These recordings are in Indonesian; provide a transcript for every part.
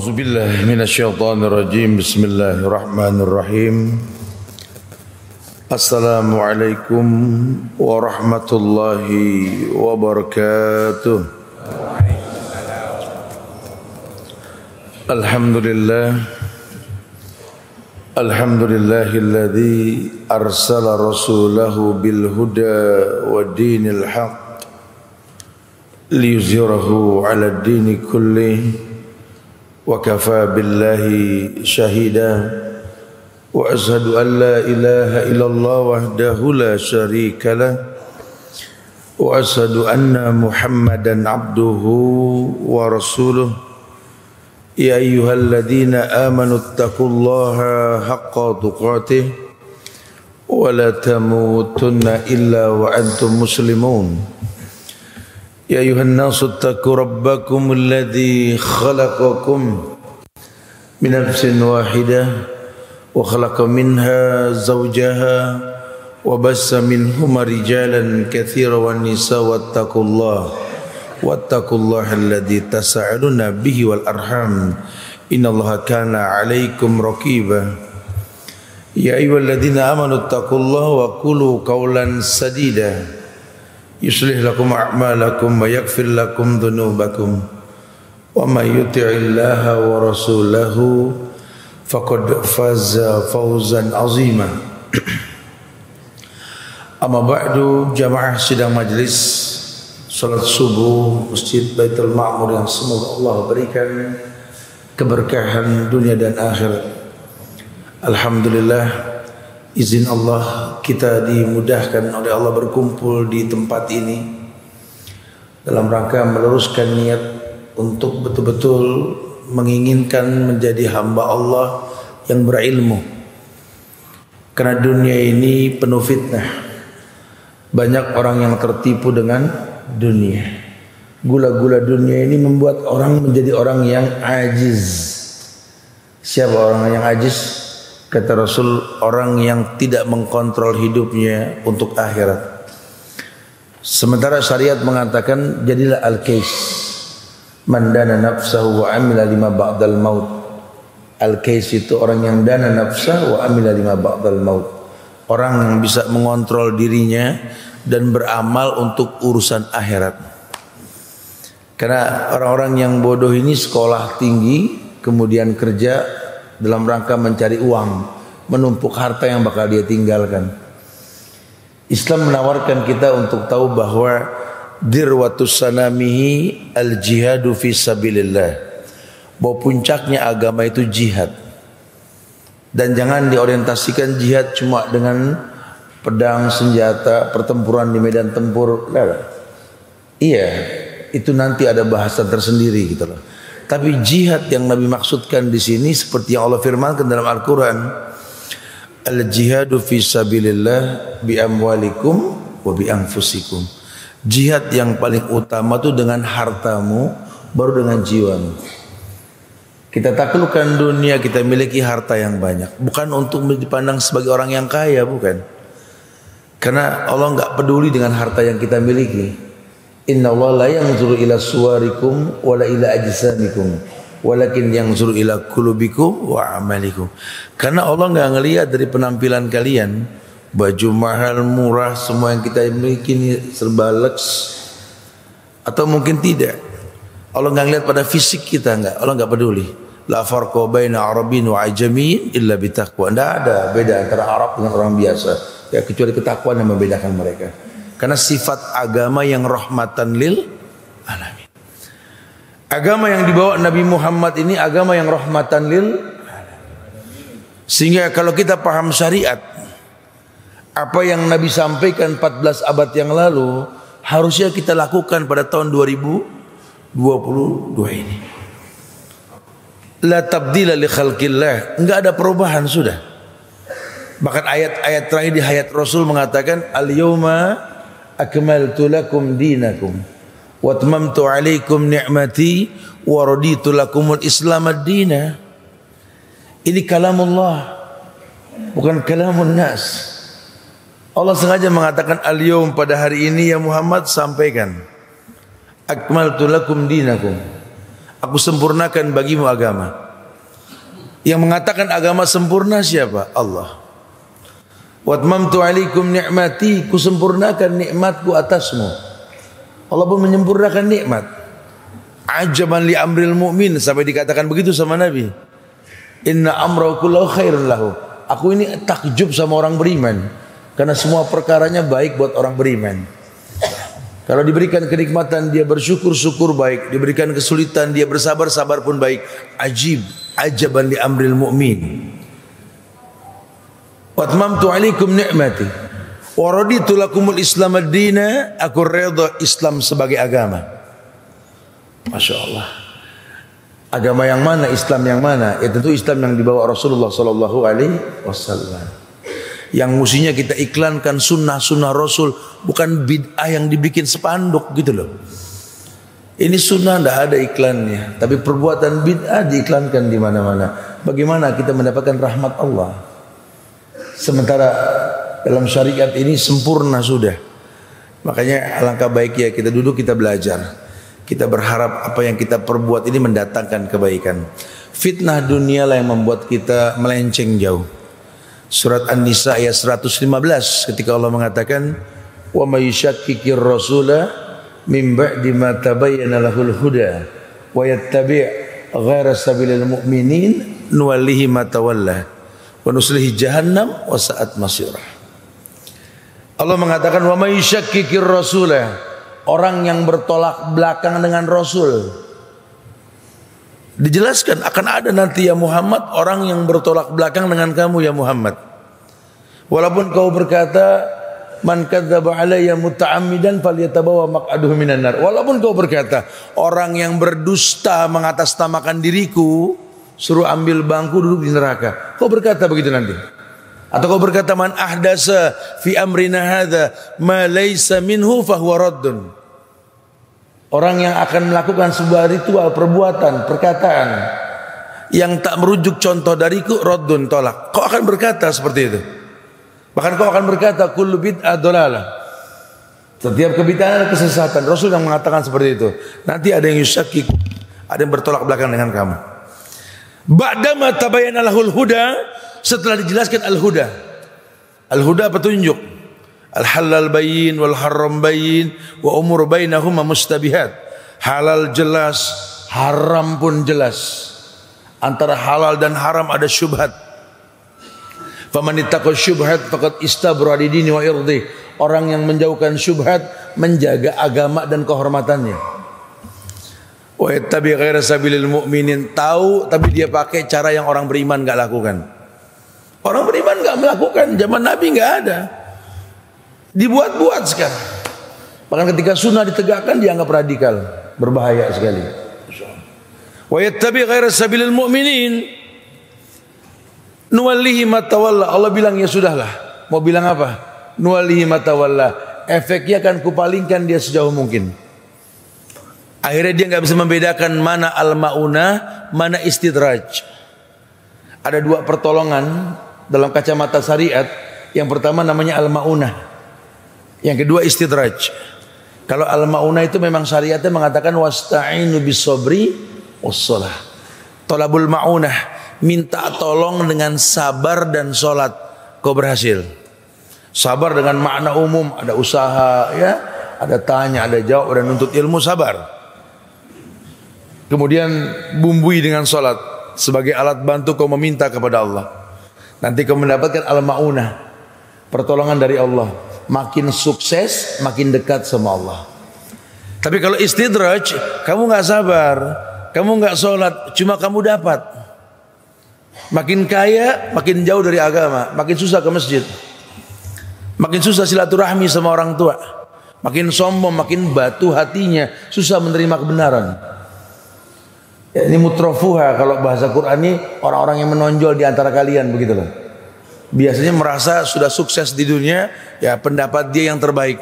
A'udzu billahi minasyaitonir rajim. Bismillahirrahmanirrahim. Assalamualaikum warahmatullahi wabarakatuh. Alhamdulillah. Alhamdulillahilladzi arsala rasulahu bil huda wa dinil haqq liyuzhirahu 'ala ad-dini kullih. Wa kafa billahi syahida wa ashhadu an la ilaha illallah wahdahu la syarika lah wa ashhadu anna Muhammadan abduhu wa rasuluh. Ya ayyuhalladzina amanu taqullaha haqqa tuqatih wa la tamutunna illa wa antum muslimun. Ya ayuhan nasu attaqu rabbakum alladhi khalaqakum min nafsin wahidah wa khalaqa minha zawjaha wa bassa minhuma rijalan katsiran wan nisaa wattaqullaha alladhi tasaaluna bihi wal arham innallaha kana 'alaikum raqiba. Ya ayyuhalladzina amanu taqullaha wa qulu qawlan sadida yuslih lakum a'malakum wa yaghfir lakum dhunubakum wa may yuti'illaha wa rasulahu faqad faza fawzan 'azima. Amma ba'du, jamaah sidang majlis salat subuh Masjid Baitul Ma'mur yang semoga Allah berikan keberkahan dunia dan akhirat. Alhamdulillah, izin Allah kita dimudahkan oleh Allah berkumpul di tempat ini dalam rangka meluruskan niat untuk betul-betul menginginkan menjadi hamba Allah yang berilmu. Karena dunia ini penuh fitnah. Banyak orang yang tertipu dengan dunia. Gula-gula dunia ini membuat orang menjadi orang yang ajiz. Siapa orang yang ajiz? Kata Rasul, orang yang tidak mengkontrol hidupnya untuk akhirat. Sementara syariat mengatakan jadilah al-kais, man dana nafsahu wa amila lima ba'dal maut. Al-kais itu orang yang dana nafsahu wa amila lima ba'dal maut. Orang yang bisa mengontrol dirinya dan beramal untuk urusan akhirat. Karena orang-orang yang bodoh ini sekolah tinggi, kemudian kerja dalam rangka mencari uang, menumpuk harta yang bakal dia tinggalkan. Islam menawarkan kita untuk tahu bahwa dirwatus sanamihi al-jihadu fi sabilillah, bahwa puncaknya agama itu jihad. Dan jangan diorientasikan jihad cuma dengan pedang, senjata, pertempuran di medan tempur. Iya, itu nanti ada bahasa tersendiri gitu loh. Tapi jihad yang Nabi maksudkan di sini seperti yang Allah firmankan dalam Al-Quran, al-jihadu fi sabilillah bi amwalikum wa bi anfusikum. Jihad yang paling utama itu dengan hartamu, baru dengan jiwamu. Kita taklukkan dunia, kita miliki harta yang banyak, bukan untuk dipandang sebagai orang yang kaya, bukan. Karena Allah enggak peduli dengan harta yang kita miliki. Inna Allah la yanzuru ila suwarikum wala ila ajsamikum walakin yanzuru ila qulubikum wa amalikum. Karena Allah enggak ngelihat dari penampilan kalian, baju mahal, murah, semua yang kita miliki ini serba lux, atau mungkin tidak. Allah enggak ngelihat pada fisik kita, enggak. Allah enggak peduli. La farqa baina arabin wa ajamin illa bitaqwa. Enggak ada beda antara Arab dengan orang biasa, ya kecuali ketakwaan yang membedakan mereka. Karena sifat agama yang rahmatan lil alamin. Agama yang dibawa Nabi Muhammad ini agama yang rahmatan lil alamin. Sehingga kalau kita paham syariat, apa yang Nabi sampaikan 14 abad yang lalu harusnya kita lakukan pada tahun 2022 ini. La tabdila li khalqillah, enggak ada perubahan sudah. Bahkan ayat-ayat terakhir di hayat Rasul mengatakan al-yawma akmaltu lakum dinakum wa atmamtu alaikum ni'mati wa raditu lakumul islam ad-dina. Ini kalamullah, bukan kalamun nas. Allah sengaja mengatakan al-yawm, pada hari ini ya Muhammad sampaikan akmaltu lakum dinakum, Aku sempurnakan bagimu agama. Yang mengatakan agama sempurna siapa? Allah. Wa atmamtu 'alaikum ni'mati, ku sempurnakan nikmatku atasmu. Allah pun menyempurnakan nikmat. Ajaban li amril mu'min, sampai dikatakan begitu sama Nabi. Inna amrahu kullahu khairun lahu. Aku ini takjub sama orang beriman, karena semua perkaranya baik buat orang beriman. Kalau diberikan kenikmatan dia bersyukur, syukur baik. Diberikan kesulitan dia bersabar, sabar pun baik. Ajib, ajaban li amril mu'min. Wa atmamtu 'alaikum ni'mati wa raditu lakumul Islam ad-dina, aku redha Islam sebagai agama. Masya Allah. Agama yang mana, Islam yang mana? Ya tentu Islam yang dibawa Rasulullah Sallallahu Alaihi Wasallam. Yang mestinya kita iklankan sunnah-sunnah Rasul, bukan bid'ah yang dibikin spanduk gitu loh. Ini sunnah tidak ada iklannya, tapi perbuatan bid'ah diiklankan di mana-mana. Bagaimana kita mendapatkan rahmat Allah? Sementara dalam syariat ini sempurna sudah. Makanya alangkah baiknya kita duduk, kita belajar. Kita berharap apa yang kita perbuat ini mendatangkan kebaikan. Fitnah dunia lah yang membuat kita melenceng jauh. Surat An-Nisa ayat 115 ketika Allah mengatakan, wa may yushakkikir rasula min ba'di ma tabayyana lahul huda wa yattabi' ghaira sabilil mu'minin nuwallihi ma tawalla wa nuslihi jahannam wa sa'at masirah. Allah mengatakan wa may yushakkikir rasula, orang yang bertolak belakang dengan Rasul. Dijelaskan akan ada nanti ya Muhammad orang yang bertolak belakang dengan kamu ya Muhammad. Walaupun kau berkata man kadzdzaba alayya muta'ammidan falyatabawa maq'aduhu minan nar. Walaupun kau berkata orang yang berdusta mengatasnamakan diriku, suruh ambil bangku duduk di neraka. Kau berkata begitu nanti. Atau kau berkata man ahdasa fi amrina hadza ma laysa minhu fahuwa raddun. Orang yang akan melakukan sebuah ritual, perbuatan, perkataan yang tak merujuk contoh dariku, raddun, tolak. Kau akan berkata seperti itu. Bahkan kau akan berkata kullu bid'ah dolalah. Setiap kebid'ahan adalah kesesatan. Rasul yang mengatakan seperti itu. Nanti ada yang yusyakik, ada yang bertolak belakang dengan kamu. Ba'dama tabayyana lahul huda, setelah dijelaskan al-huda. Al-huda petunjuk. Al-halal bayyin wal haram bayyin wa umur bainahuma mustabihat. Halal jelas, haram pun jelas. Antara halal dan haram ada syubhat. Faman ittaqa syubhat faqad istabra li dini wa irdi. Orang yang menjauhkan syubhat menjaga agama dan kehormatannya. Wa yattabi ghaira sabilil mu'minin, tahu tapi dia pakai cara yang orang beriman enggak lakukan. Orang beriman enggak melakukan, zaman Nabi enggak ada. Dibuat-buat sekarang. Bahkan ketika sunnah ditegakkan dianggap radikal, berbahaya sekali. Wa yattabi ghaira sabilil mu'minin nuwallihi ma tawalla. Allah bilang ya sudahlah. Mau bilang apa? Nuwallihi ma tawalla. Efeknya akan kupalingkan dia sejauh mungkin. Akhirnya dia enggak bisa membedakan mana al-maunah, mana istidraj. Ada dua pertolongan dalam kacamata syariat. Yang pertama namanya al-maunah. Yang kedua istidraj. Kalau al-maunah itu memang syariatnya mengatakan wasta'inu bis-sabri was-shalah. Tolabul maunah, minta tolong dengan sabar dan salat, kau berhasil. Sabar dengan makna umum, ada usaha ya, ada tanya, ada jawab, dan nuntut ilmu, sabar. Kemudian bumbui dengan salat sebagai alat bantu kau meminta kepada Allah. Nanti kau mendapatkan al-maunah, pertolongan dari Allah. Makin sukses, makin dekat sama Allah. Tapi kalau istidraj, kamu nggak sabar, kamu nggak sholat, cuma kamu dapat. Makin kaya, makin jauh dari agama, makin susah ke masjid, makin susah silaturahmi sama orang tua, makin sombong, makin batu hatinya, susah menerima kebenaran. Ya, ini mutrafuha kalau bahasa Quran ini orang-orang yang menonjol di antara kalian begitu loh. Biasanya merasa sudah sukses di dunia, ya pendapat dia yang terbaik.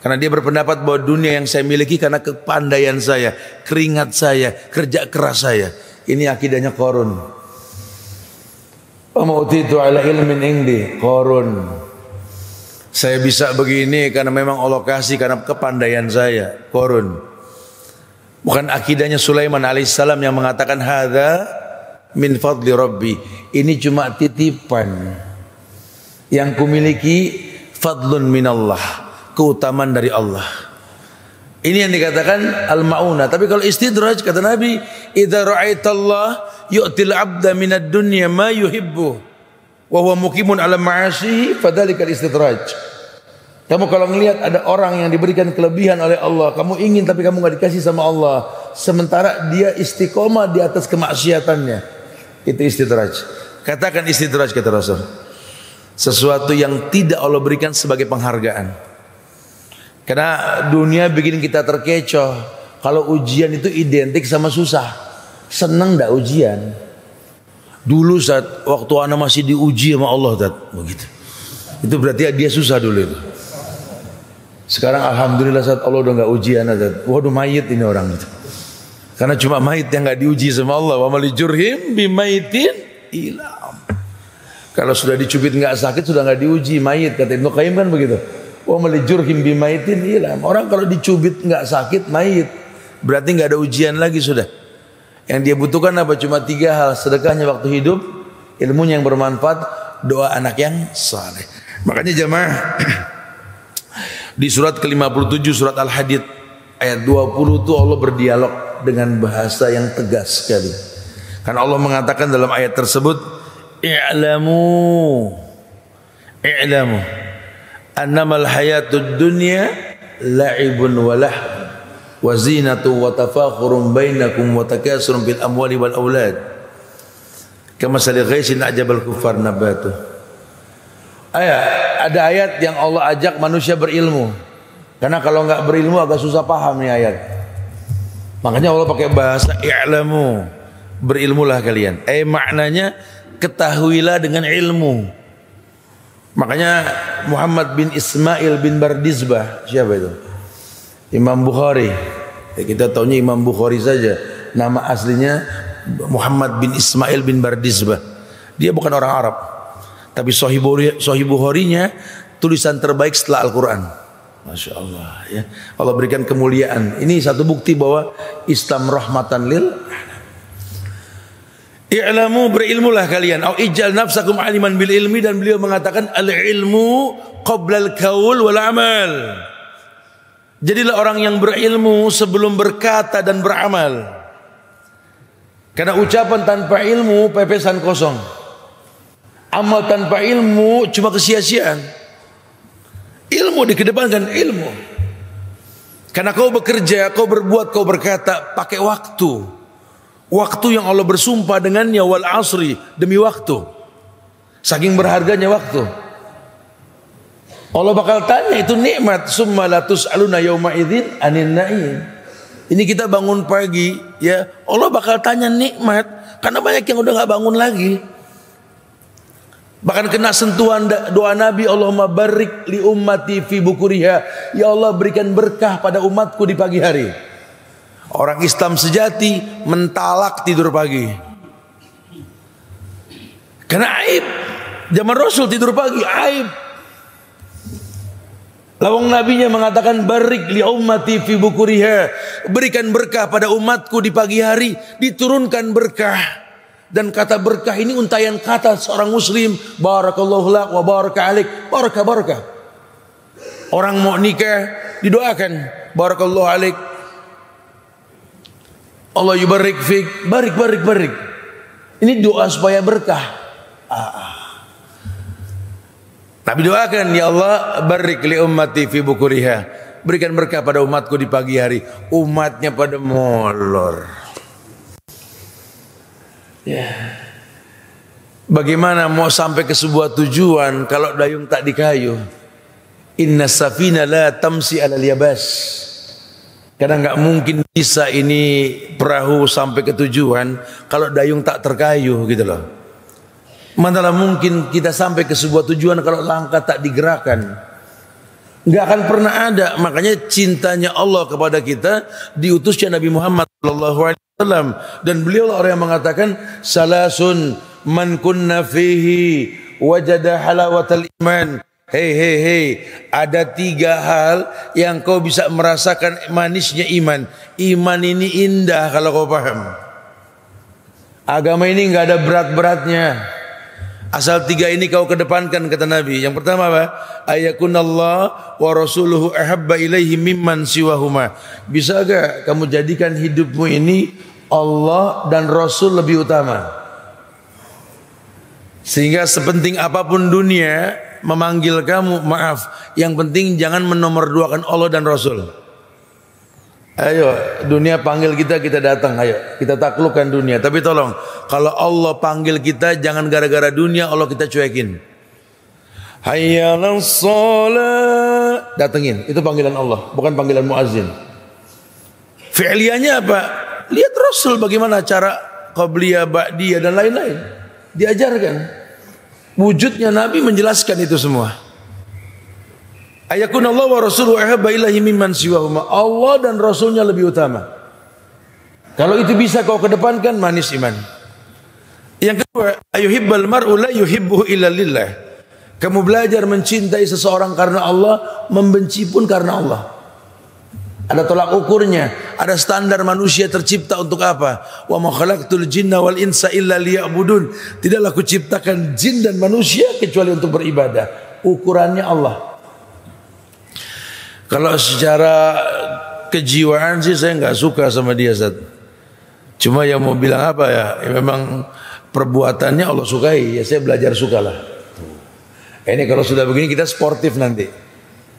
Karena dia berpendapat bahwa dunia yang saya miliki karena kepandaian saya, keringat saya, kerja keras saya. Ini akidahnya Qarun. Wa ma'utitu ala ilmin indi, Qarun. Saya bisa begini karena memang Allah kasih, karena kepandaian saya, Qarun. Bukan akidahnya Sulaiman alaihissalam yang mengatakan hadza min fadli rabbi. Ini cuma titipan yang kumiliki, fadlun minallah, keutamaan dari Allah. Ini yang dikatakan al-ma'unah. Tapi kalau istidraj, kata Nabi, idza ra'aitallah yu'til 'abda minad dunya ma yuhibbu wa huwa muqimun 'ala ma'asihi fadzalikal istidraj. Kamu kalau melihat ada orang yang diberikan kelebihan oleh Allah, kamu ingin tapi kamu enggak dikasih sama Allah, sementara dia istiqomah di atas kemaksiatannya. Itu istidraj. Katakan istidraj, kata Rasul. Sesuatu yang tidak Allah berikan sebagai penghargaan. Karena dunia bikin kita terkecoh. Kalau ujian itu identik sama susah. Senang enggak ujian? Dulu saat waktu anak masih diuji sama Allah, begitu. Itu berarti dia susah dulu itu. Sekarang alhamdulillah saat Allah udah enggak ujian, waduh mayit ini orang itu. Karena cuma mayit yang enggak diuji sama Allah. Wa malijurhim bimaitin ilam. Kalau sudah dicubit enggak sakit sudah enggak diuji, mayit, kata Ibnu Qayyim kan begitu. Wa malijurhim bimaitin ilam. Orang kalau dicubit enggak sakit, mayit. Berarti enggak ada ujian lagi sudah. Yang dia butuhkan apa? Cuma 3 hal: sedekahnya waktu hidup, ilmunya yang bermanfaat, doa anak yang saleh. Makanya jemaah di surat ke-57 surat Al-Hadid ayat 20 itu Allah berdialog dengan bahasa yang tegas sekali. Karena Allah mengatakan dalam ayat tersebut, i'lamu annamal hayatud dunya la'ibun wa lahw wa zinatu wa tafakhurun bainakum wa takasurun bil amwali wal aulad kamasali ghaisin a'jabal kuffar nabatu. Ada ayat yang Allah ajak manusia berilmu. Karena kalau enggak berilmu agak susah paham nih ayat. Makanya Allah pakai bahasa i'lamu, berilmulah kalian. Maknanya ketahuilah dengan ilmu. Makanya Muhammad bin Ismail bin Bardizbah, siapa itu? Imam Bukhari. Kita taunya Imam Bukhari saja. Nama aslinya Muhammad bin Ismail bin Bardizbah. Dia bukan orang Arab, tapi Sahih Bukharinya tulisan terbaik setelah Al-Quran. Masya Allah ya. Allah berikan kemuliaan. Ini satu bukti bahwa Islam rahmatan lil i'lamu, berilmulah kalian. Au ij'al nafsakum aliman bil ilmi, dan beliau mengatakan al ilmu qabla al qaul wal amal. Jadilah orang yang berilmu sebelum berkata dan beramal. Karena ucapan tanpa ilmu pepesan kosong. Amal tanpa ilmu cuma kesia-siaan. Ilmu dikedepankan, ilmu. Karena kau bekerja, kau berbuat, kau berkata pakai waktu. Waktu yang Allah bersumpah dengannya, wal asri, demi waktu. Saking berharganya waktu. Allah bakal tanya, itu nikmat. Summa la tus'aluna yauma idzin anin na'im. Ini kita bangun pagi ya, Allah bakal tanya nikmat. Karena banyak yang udah gak bangun lagi. Bahkan kena sentuhan doa Nabi, Allahumma barik li ummati fi bukuriha. Ya Allah, berikan berkah pada umatku di pagi hari. Orang Islam sejati mentalak tidur pagi. Karena aib. Zaman Rasul tidur pagi aib. Lawang nabinya mengatakan barik li ummati fi bukuriha. Berikan berkah pada umatku di pagi hari. Diturunkan berkah. Dan kata berkah ini untayan kata seorang muslim. Barakallahu lak wa baraka alik. Barakah, barakah. Orang mau nikah didoakan, barakallahu alik, Allah yubarik fik, barik, barik, barik. Ini doa supaya berkah. Nabi doakan, ya Allah barik li ummati fi bukuriha. Berikan berkah pada umatku di pagi hari. Umatnya pada molor. Ya. Bagaimana mau sampai ke sebuah tujuan kalau dayung tak dikayu? Inna safina la tamsi alal yabas. Karena enggak mungkin bisa ini perahu sampai ke tujuan kalau dayung tak terkayu gitu loh. Manalah mungkin kita sampai ke sebuah tujuan kalau langkah tak digerakkan. Enggak akan pernah ada. Makanya cintanya Allah kepada kita diutusnya Nabi Muhammad sallallahu alaihi wasallam, dan beliau orang yang mengatakan salasun man kunna fihi wajada halawatal iman Hei, ada 3 hal yang kau bisa merasakan manisnya iman. Iman ini indah kalau kau paham. Agama ini nggak ada berat-beratnya. Asal 3 ini kau kedepankan, kata Nabi. Yang pertama apa? Ayakunallah wa rasuluhu ahabba ilaihi mimman siwahuma. Bisa gak kamu jadikan hidupmu ini Allah dan Rasul lebih utama? Sehingga sepenting apapun dunia memanggil kamu, maaf, yang penting jangan menomorduakan Allah dan Rasul. Ayo, dunia panggil kita, kita datang, ayo kita taklukkan dunia. Tapi tolong, kalau Allah panggil kita, jangan gara-gara dunia Allah kita cuekin. Hayya 'alas shalah, datengin, itu panggilan Allah, bukan panggilan muazzin. Fi'liyahnya apa? Lihat Rasul bagaimana cara qabliyah, ba'diyah dan lain-lain, diajarkan. Wujudnya Nabi menjelaskan itu semua. Ayakunallahu wa rasuluhu ahabba ilaihi mimman siwahuma. Allah dan Rasulnya lebih utama. Kalau itu bisa kau kedepankan, manis iman. Yang kedua, ayuhibbal mar'u la yuhibbuhu illa lillah. Kamu belajar mencintai seseorang karena Allah, membenci pun karena Allah. Ada tolak ukurnya, ada standar manusia tercipta untuk apa? Wa ma khalaqtul jinna wal insa illa liya'budun. Tidaklah aku ciptakan jin dan manusia kecuali untuk beribadah. Ukurannya Allah. Kalau secara kejiwaan sih saya nggak suka sama dia, Ustaz. Cuma yang mau bilang apa ya, memang perbuatannya Allah sukai, ya saya belajar sukalah. Ini kalau sudah begini kita sportif nanti.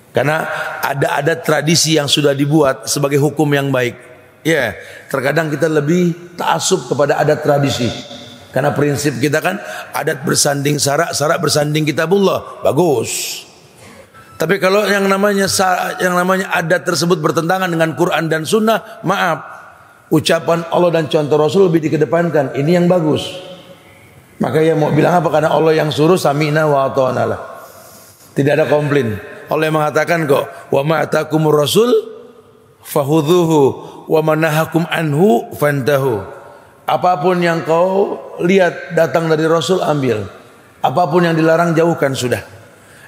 Karena ada tradisi yang sudah dibuat sebagai hukum yang baik. Ya, terkadang kita lebih ta'assub kepada adat tradisi. Karena prinsip kita kan adat bersanding syarak, syarak bersanding kitabullah. Bagus. Tapi kalau yang namanya adat tersebut bertentangan dengan Quran dan Sunnah, maaf, ucapan Allah dan contoh Rasul lebih dikedepankan. Ini yang bagus. Maka ya mau bilang apa? Karena Allah yang suruh, sami'na wa ata'na lah. Tidak ada komplain. Allah yang mengatakan kok, wa ma atakumur rasul fahudhuhu wa manahakum anhu fantahu. Apapun yang kau lihat datang dari Rasul, ambil. Apapun yang dilarang, jauhkan sudah.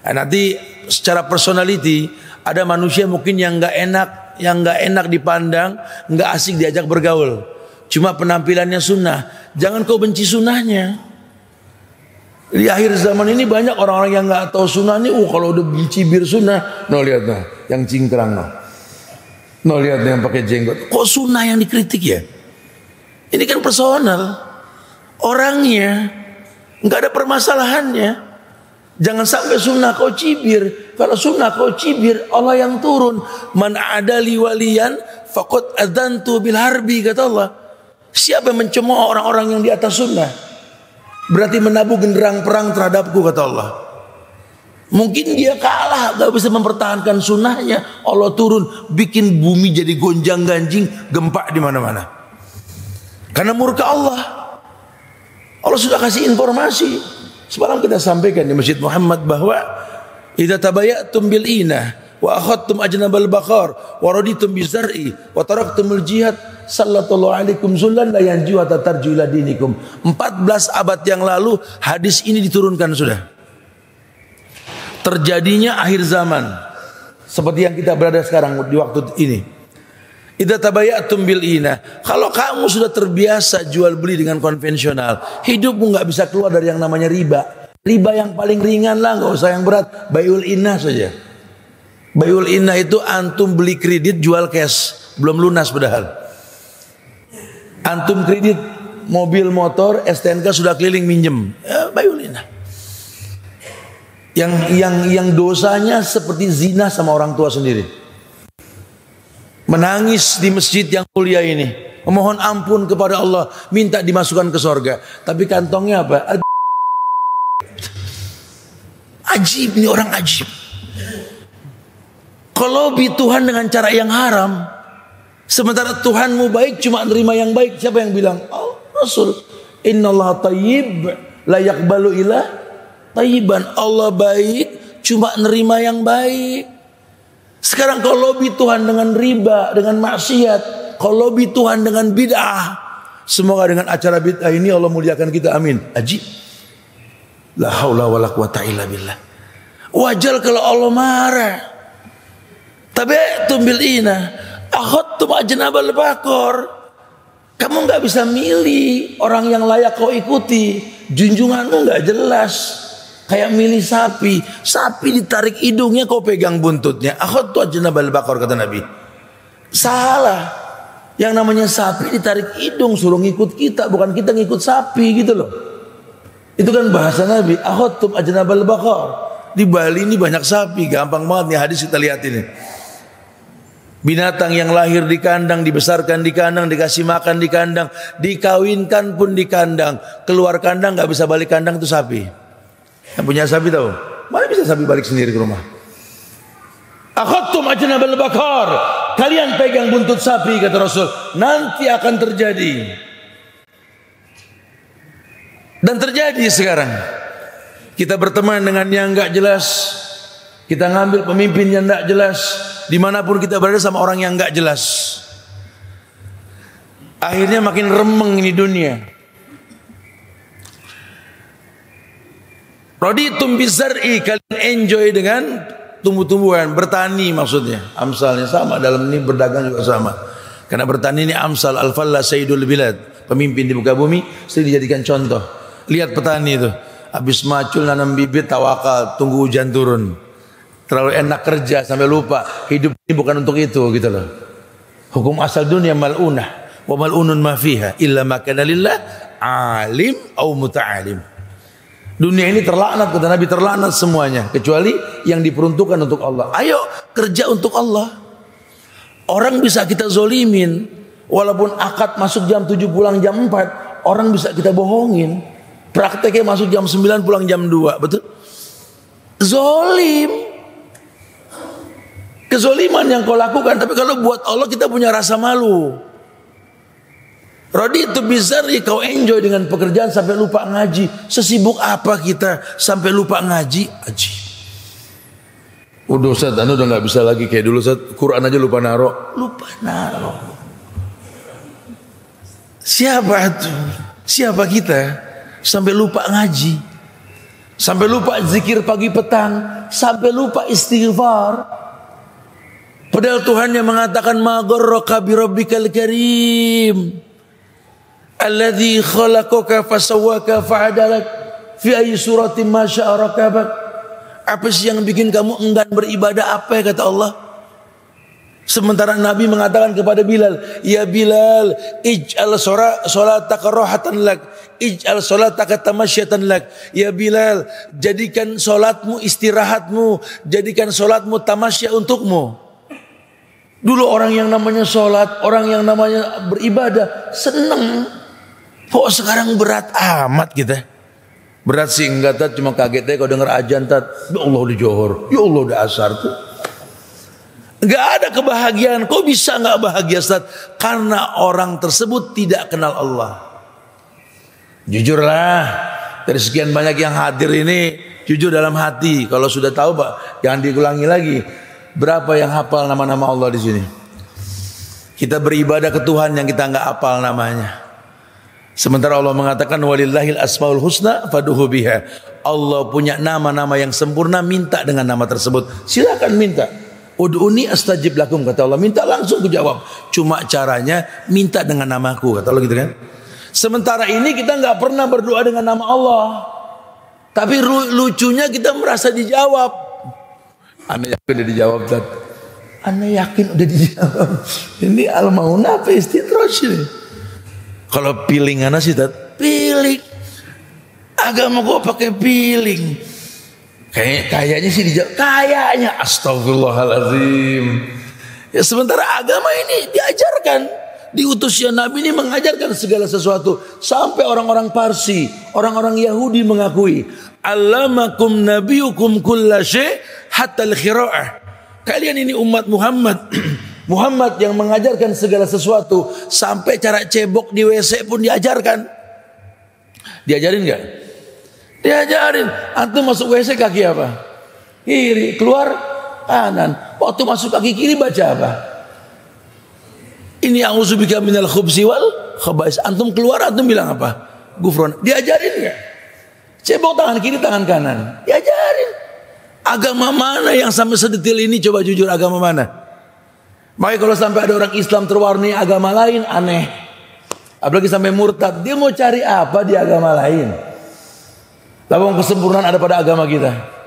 Nanti secara personality ada manusia mungkin yang nggak enak dipandang, nggak asik diajak bergaul. Cuma penampilannya sunnah. Jangan kau benci sunnahnya. Di akhir zaman ini banyak orang-orang yang nggak tahu sunnah nih. Kalau udah cibir sunnah, no lihat no, yang cingkrang no lihat yang pakai jenggot. Kok sunnah yang dikritik ya? Ini kan personal, orangnya nggak ada permasalahannya. Jangan sampai sunnah kau cibir. Kalau sunnah kau cibir, Allah yang turun. Man adali waliyan faqad adantu bil harbi, kata Allah. Siapa yang mencemooh orang-orang yang di atas sunnah, berarti menabuh genderang perang terhadapku, kata Allah. Mungkin dia kalah, gak bisa mempertahankan sunnahnya. Allah turun, bikin bumi jadi gonjang ganjing, gempa di mana-mana. Karena murka Allah. Allah sudah kasih informasi. Semalam kita sampaikan di Masjid Muhammad bahwa idza tabayatum bil inah wa akhadtum ajnabal baqar wa raditum bizar'i wa taraktumul jihad sallallahu alaikum zullan la yanju hatta tarju ila dinikum. 14 abad yang lalu hadis ini diturunkan sudah. Terjadinya akhir zaman seperti yang kita berada sekarang di waktu ini. Idza tabayatum bil ina. Kalau kamu sudah terbiasa jual beli dengan konvensional, hidupmu enggak bisa keluar dari yang namanya riba. Riba yang paling ringan lah, enggak usah yang berat. Baiul inah saja. Baiul inah itu antum beli kredit jual cash, belum lunas padahal. Antum kredit mobil motor STNK sudah keliling minjem, ya, baiul inah. Yang dosanya seperti zina sama orang tua sendiri. Menangis di masjid yang mulia ini, memohon ampun kepada Allah, minta dimasukkan ke sorga. Tapi kantongnya apa? Ajib, ini orang ajib. Kalau bi Tuhan dengan cara yang haram, sementara Tuhanmu baik, cuma nerima yang baik. Siapa yang bilang? Oh, Rasul. Innallaha thayyib la yaqbalu illa thayyiban. Allah baik, cuma nerima yang baik. Sekarang kalau lobby Tuhan dengan riba, dengan maksiat, kalau lobby Tuhan dengan bid'ah, semoga dengan acara bid'ah ini Allah muliakan kita, amin. Ajib. La haula wala quwata illa billah. Wajar kalau Allah marah. Tabi'tum bil ina, akhadtum ajnabal baqar. Kamu nggak bisa milih orang yang layak kau ikuti. Junjunganmu nggak jelas. Kayak milih sapi. Sapi ditarik hidungnya, kau pegang buntutnya. Akhadtu ajnabal baqar, kata Nabi. Salah. Yang namanya sapi ditarik hidung, suruh ngikut kita, bukan kita ngikut sapi gitu loh. Itu kan bahasa Nabi. Akhadtum ajnabal baqar. Di Bali ini banyak sapi, gampang banget nih hadis kita lihat ini. Binatang yang lahir di kandang, dibesarkan di kandang, dikasih makan di kandang, dikawinkan pun di kandang, keluar kandang nggak bisa balik kandang, itu sapi. Yang punya sapi tahu? Mana bisa sapi balik sendiri ke rumah? Akhadtum ajnabal baqar. Kalian pegang buntut sapi, kata Rasul. Nanti akan terjadi. Dan terjadi sekarang. Kita berteman dengan yang enggak jelas. Kita ngambil pemimpin yang enggak jelas. Dimanapun kita berada sama orang yang enggak jelas. Akhirnya makin remeng ini dunia. Raditum bizar'i, kalian enjoy dengan tumbuh-tumbuhan, bertani maksudnya. Amsalnya sama, dalam ini berdagang juga sama. Karena bertani ini amsal, al-falla sayyidul bilad. Pemimpin di muka bumi sering dijadikan contoh. Lihat petani itu. Habis macul nanam bibit, tawakal, tunggu hujan turun. Terlalu enak kerja sampai lupa hidup ini bukan untuk itu gitu loh. Hukum asal dunia mal'unah wa mal'unun ma fiha illa ma kana lillah alim au muta'alim. Dunia ini terlaknat, kata Nabi, terlaknat semuanya kecuali yang diperuntukkan untuk Allah. Ayo kerja untuk Allah. Orang bisa kita zolimin, walaupun akad masuk jam 7 pulang jam 4, orang bisa kita bohongin. Prakteknya masuk jam 9 pulang jam 2, betul? Zolim. Kezoliman yang kau lakukan, tapi kalau buat Allah kita punya rasa malu. Raditu bizarri, kau enjoy dengan pekerjaan sampai lupa ngaji. Sesibuk apa kita sampai lupa ngaji? Aji. Udah Ustaz, anu udah gak bisa lagi kayak dulu Ustaz. Quran aja lupa naro. Lupa naro. Siapa itu? Siapa kita? Sampai lupa ngaji, sampai lupa zikir pagi petang, sampai lupa istighfar. Padahal Tuhan yang mengatakan ma gharraka bi rabbikal karim alladzi khalaqaka fasawwaka fa'adalak fi ayyi suratin ma syaa rakabak. Apa sih yang bikin kamu enggan beribadah? Apa ya kata Allah? Sementara Nabi mengatakan kepada Bilal, ya Bilal, ij'al sholataka rohatan lak, ij'al sholataka tamasyatan lak. Ya Bilal, jadikan sholatmu istirahatmu, jadikan sholatmu tamasya untukmu. Dulu orang yang namanya sholat, orang yang namanya beribadah, seneng. Kok sekarang berat amat kita? Berat sih enggak, tat, cuma kaget aja kalau denger ajan, tat. Ya Allah di Johor, ya Allah di asar tuh. Gak ada kebahagiaan. Kok bisa gak bahagia Ustaz? Karena orang tersebut tidak kenal Allah. Jujurlah, dari sekian banyak yang hadir ini, jujur dalam hati. Kalau sudah tahu Pak, jangan diulangi lagi. Berapa yang hafal nama-nama Allah di sini? Kita beribadah ke Tuhan yang kita gak hafal namanya. Sementara Allah mengatakan walillahil asmaul husna fad'uhu biha. Allah punya nama-nama yang sempurna, minta dengan nama tersebut. Silakan minta. Ud'uni astajib lakum, kata Allah. Minta langsung kujawab. Cuma caranya minta dengan namaku, kata Allah gitu kan. Sementara ini kita nggak pernah berdoa dengan nama Allah. Tapi lucunya kita merasa dijawab. Anda yakin udah dijawab, Tat? Anda yakin udah dijawab? Ini al-mauna apa istidraj ini? Kalau piling ana sih, Tat? Piling. Agama gua pakai piling. Kayaknya sih dijawab. Kayaknya, astagfirullahaladzim. Ya sementara agama ini diajarkan, diutusnya Nabi ini mengajarkan segala sesuatu. Sampai orang-orang Parsi, orang-orang Yahudi mengakui, allamakum nabiyukum kulla syai' hatta al-khira'ah. Kalian ini umat Muhammad. Muhammad yang mengajarkan segala sesuatu. Sampai cara cebok di WC pun diajarkan. Diajarin gak? Diajarin. Antum masuk WC kaki apa? Kiri. Keluar kanan. Waktu masuk kaki kiri baca apa? Ini a'udzubika minal khubsi wal khaba'is. Antum keluar antum bilang apa? Gufron. Diajarin gak? Cebok tangan kiri tangan kanan. Diajarin. Agama mana yang sampai sedetil ini? Coba jujur, agama mana? Makanya kalau sampai ada orang Islam terwarnai agama lain, aneh. Apalagi sampai murtad, dia mau cari apa di agama lain? Lalu kesempurnaan ada pada agama kita.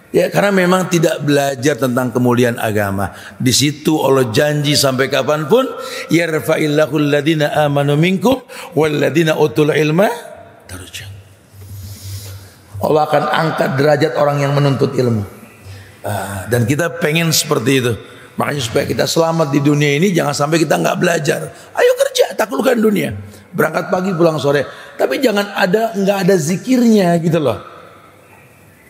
Ya, karena memang tidak belajar tentang kemuliaan agama. Di situ Allah janji sampai kapanpun, yarfa'illahu alladhina amanu minkum walladhina utul ilma darajat. Allah akan angkat derajat orang yang menuntut ilmu. Dan kita pengen seperti itu. Makanya supaya kita selamat di dunia ini, jangan sampai kita nggak belajar. Ayo kerja, taklukkan dunia. Berangkat pagi, pulang sore. Tapi jangan nggak ada zikirnya gitu loh.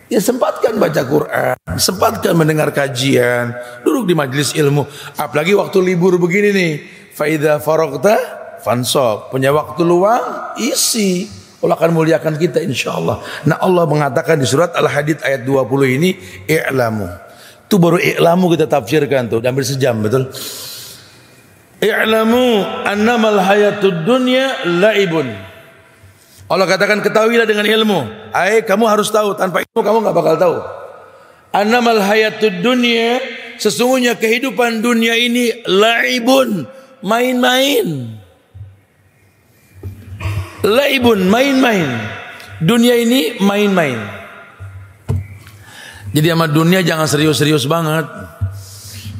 Ya sempatkan baca Quran, sempatkan mendengar kajian, duduk di majelis ilmu. Apalagi waktu libur begini nih. Faida faragta fansab. Punya waktu luang, isi. Allah akan muliakan kita insyaallah. Nah, Allah mengatakan di surat Al-Hadid ayat 20 ini, i'lamu. Itu baru i'lamu kita tafsirkan tuh, hampir sejam, betul? I'lamu annamal hayatud dunya laibun. Allah katakan ketahuilah dengan ilmu. Kamu harus tahu, tanpa ilmu kamu enggak bakal tahu. Annamal hayatud dunya, sesungguhnya kehidupan dunia ini laibun, main-main. Laibun, main-main. Dunia ini main-main. Jadi sama dunia jangan serius-serius banget.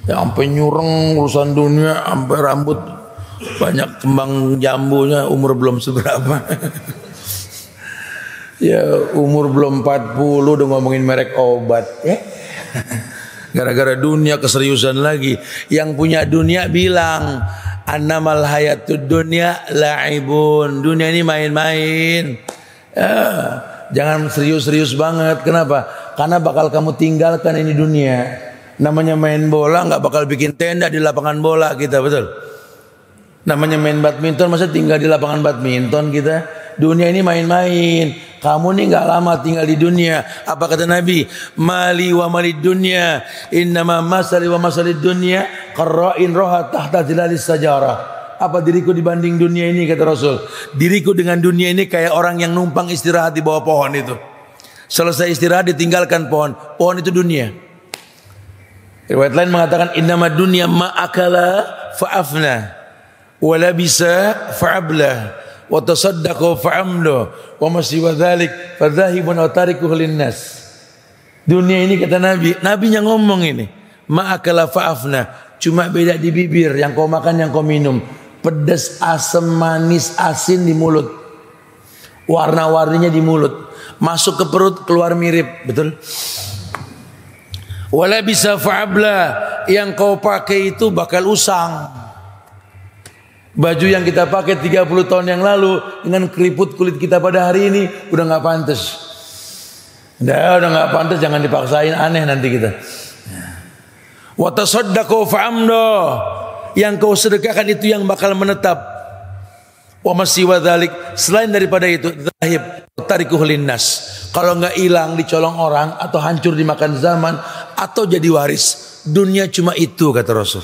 Ya sampai nyureng urusan dunia, sampai rambut banyak kembang jambunya, umur belum seberapa. Ya umur belum 40 udah ngomongin merek obat. Gara-gara dunia keseriusan lagi. Yang punya dunia bilang, annamal hayatud dunya la'ibun. Dunia ini main-main. Jangan serius-serius banget. Kenapa? Karena bakal kamu tinggalkan ini dunia. Namanya main bola nggak bakal bikin tenda di lapangan bola kita, betul? Namanya main badminton, masa tinggal di lapangan badminton kita? Dunia ini main-main. Kamu nih nggak lama tinggal di dunia. Apa kata Nabi? Mali wa malid dunya, innama masali wa masalid dunya qarra'in roha tahta zilalis sajarah. Apa diriku dibanding dunia ini, kata Rasul? Diriku dengan dunia ini kayak orang yang numpang istirahat di bawah pohon itu. Selesai istirahat ditinggalkan pohon. Pohon itu dunia. Riwayat lain mengatakan innama dunya ma'akala fa'afna wa labisa fa'abla wa tasaddaqa fa'amlo wa masiwa dhalik fadhahibun wa tarikuhu linnas. Dunia ini kata Nabi, Nabinya ngomong ini, ma'akala fa'afna, cuma beda di bibir, yang kau makan yang kau minum. Pedas, asam, manis, asin di mulut. Warna-warninya di mulut. Masuk ke perut, keluar mirip, betul? Wala bisa fa'abla, yang kau pakai itu bakal usang. Baju yang kita pakai 30 tahun yang lalu dengan keriput kulit kita pada hari ini udah nggak pantas. Udah nggak pantas, jangan dipaksain, aneh nanti kita. Wa tasaddaqu fa'amdo, yang kau sedekahkan itu yang bakal menetap. Wa masiwa dzalik, selain daripada itu zahib tarikuhu linnas. Kalau enggak hilang dicolong orang atau hancur dimakan zaman atau jadi waris. Dunia cuma itu, kata Rasul.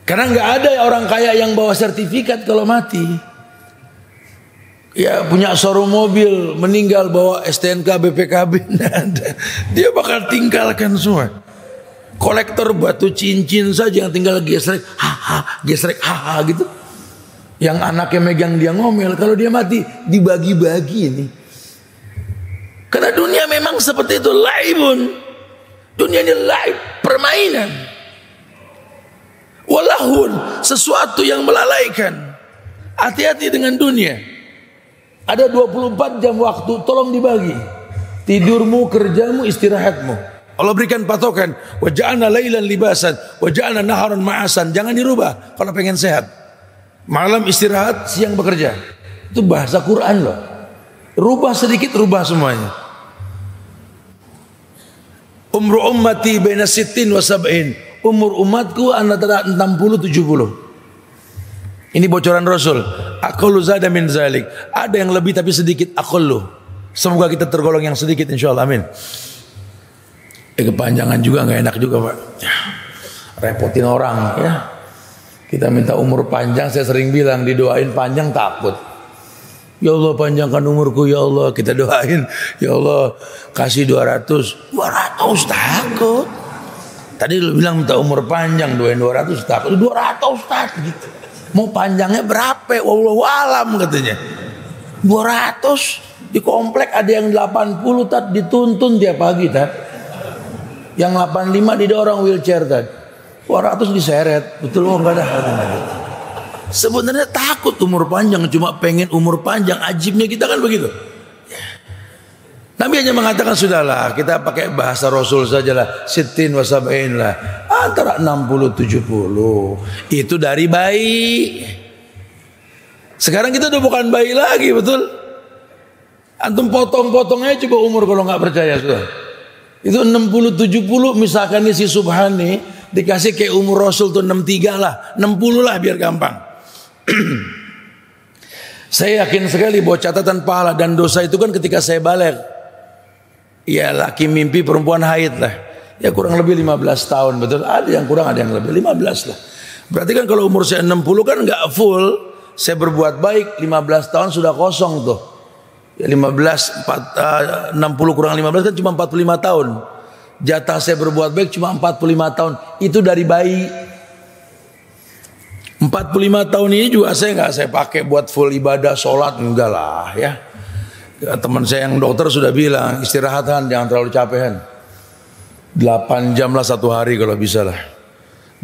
Karena enggak ada orang kaya yang bawa sertifikat kalau mati. Ya punya showroom mobil, meninggal bawa STNK BPKB, enggak ada. Dia bakal tinggalkan semua. Kolektor batu cincin saja yang tinggal gesrek, gesrek, gitu. Yang anaknya megang dia ngomel. Kalau dia mati dibagi-bagi ini. Karena dunia memang seperti itu, laibun. Dunia ini laib, permainan. Walahun, sesuatu yang melalaikan. Hati-hati dengan dunia. Ada 24 jam waktu, tolong dibagi. Tidurmu, kerjamu, istirahatmu. Allah berikan patokan, wa ja'alna lailan libasan, wa ja'alna naharan ma'asan. Jangan dirubah kalau pengen sehat. Malam istirahat, siang bekerja. Itu bahasa Quran loh. Rubah sedikit, rubah semuanya. Umru ummati baina sittin wa sab'in. Umur umatku antara 60-70. Ini bocoran Rasul. Aqallu zada min zalik. Ada yang lebih tapi sedikit, aqallu. Semoga kita tergolong yang sedikit insyaallah, amin. Kepanjangan juga nggak enak juga, Pak. Repotin orang ya. Kita minta umur panjang, saya sering bilang didoain panjang takut. Ya Allah panjangkan umurku ya Allah. Kita doain, ya Allah kasih 200. 200 takut. Tadi lu bilang minta umur panjang, doain 200 takut. 200 Ustaz gitu. Mau panjangnya berapa? Wallahu alam katanya. 200 di komplek ada yang 80 Tat, dituntun tiap pagi Tat. Yang 85 didorong wheelchair Tat. 200 diseret. Betul enggak ada. Sebenarnya takut umur panjang, cuma pengen umur panjang. Ajibnya kita kan begitu. Nabi hanya mengatakan sudahlah, kita pakai bahasa Rasul sajalah, sittin wa sab'in lah, antara 60 70. Itu dari bayi. Sekarang kita udah bukan bayi lagi, betul? Antum potong-potongnya coba umur kalau nggak percaya sudah. Itu 60 70 misalkan nih si Subhani dikasih kayak umur Rasul tuh 63 lah, 60 lah biar gampang. Saya yakin sekali bahwa catatan pahala dan dosa itu kan ketika saya balik. Ya laki mimpi perempuan haid lah. Ya kurang lebih 15 tahun betul. Ada yang kurang ada yang lebih 15 lah. Berarti kan kalau umur saya 60 kan nggak full. Saya berbuat baik 15 tahun sudah kosong tuh. Ya 60 kurang 15 kan cuma 45 tahun. Jatah saya berbuat baik cuma 45 tahun. Itu dari bayi. 45 tahun ini juga saya pakai buat full ibadah, sholat, enggak lah ya. Teman saya yang dokter sudah bilang istirahatan, jangan terlalu capekan. 8 jam lah satu hari kalau bisa lah.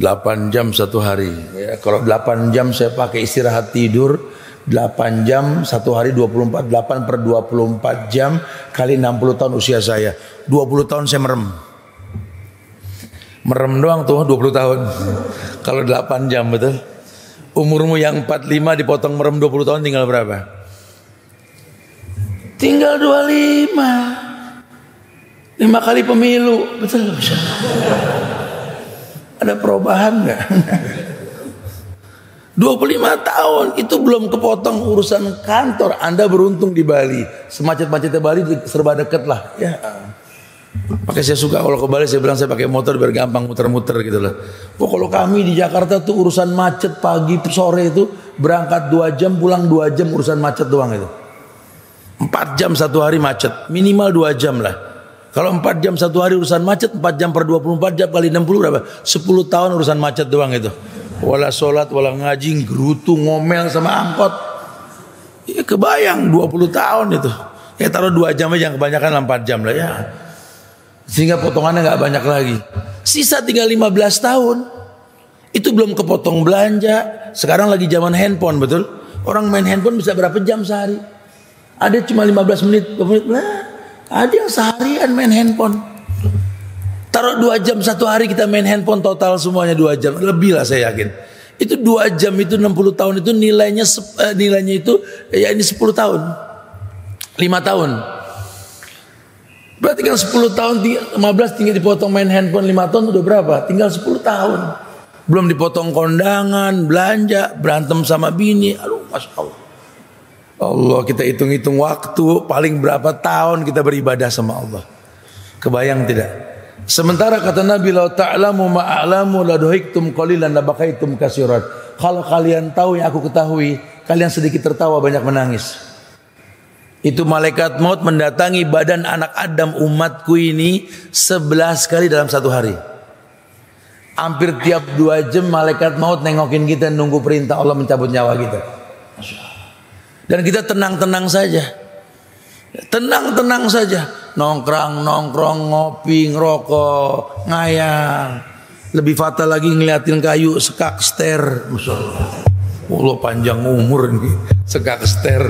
8 jam satu hari ya, kalau 8 jam saya pakai istirahat tidur, 8 jam satu hari 24, 8 per 24 jam kali 60 tahun usia saya. 20 tahun saya merem doang tuh 20 tahun. Kalau 8 jam betul. Umurmu yang 45 dipotong merem 20 tahun tinggal berapa? Tinggal 25. 5 kali pemilu. Betul. Ada perubahan enggak? 25 tahun itu belum kepotong urusan kantor. Anda beruntung di Bali. Semacet-macetnya Bali serba deket lah ya. Makanya saya suka kalau ke Bali saya bilang saya pakai motor biar gampang muter-muter gitu lah. Oh, kalau kami di Jakarta tuh urusan macet pagi sore itu berangkat 2 jam pulang 2 jam urusan macet doang itu. 4 jam satu hari macet minimal 2 jam lah. Kalau 4 jam satu hari urusan macet 4 jam per 24 jam kali 60 berapa? 10 tahun urusan macet doang itu. Wala sholat wala ngaji gerutu ngomel sama angkot. Ya kebayang 20 tahun itu. Ya taruh 2 jam aja kebanyakan 4 jam lah ya. Sehingga potongannya nggak banyak lagi. Sisa tinggal 15 tahun. Itu belum kepotong belanja. Sekarang lagi zaman handphone betul. Orang main handphone bisa berapa jam sehari? Ada cuma 15 menit, 20 menit. Nah, ada yang seharian main handphone. Taruh 2 jam satu hari kita main handphone total semuanya 2 jam. Lebih lah saya yakin. Itu 2 jam itu 60 tahun itu nilainya itu ya ini 10 tahun. 5 tahun. Berarti kan 10 tahun 15 tinggal dipotong main handphone 5 tahun udah berapa? Tinggal 10 tahun. Belum dipotong kondangan, belanja, berantem sama bini. Aduh, Masya Allah. Allah kita hitung-hitung waktu paling berapa tahun kita beribadah sama Allah. Kebayang tidak? Sementara kata Nabi la ta'lamu ma'alamu la duhiktum qalilan la bakaitum katsiran. Kalau kalian tahu yang aku ketahui, kalian sedikit tertawa banyak menangis. Itu malaikat maut mendatangi badan anak Adam umatku ini 11 kali dalam satu hari. Hampir tiap 2 jam malaikat maut nengokin kita nunggu perintah Allah mencabut nyawa kita. Dan kita tenang-tenang saja. Tenang-tenang saja. Nongkrong, ngopi, ngerokok, ngayal. Lebih fatal lagi ngeliatin kayu sekak ster. Masya Allah panjang umur nih. Sekak ster.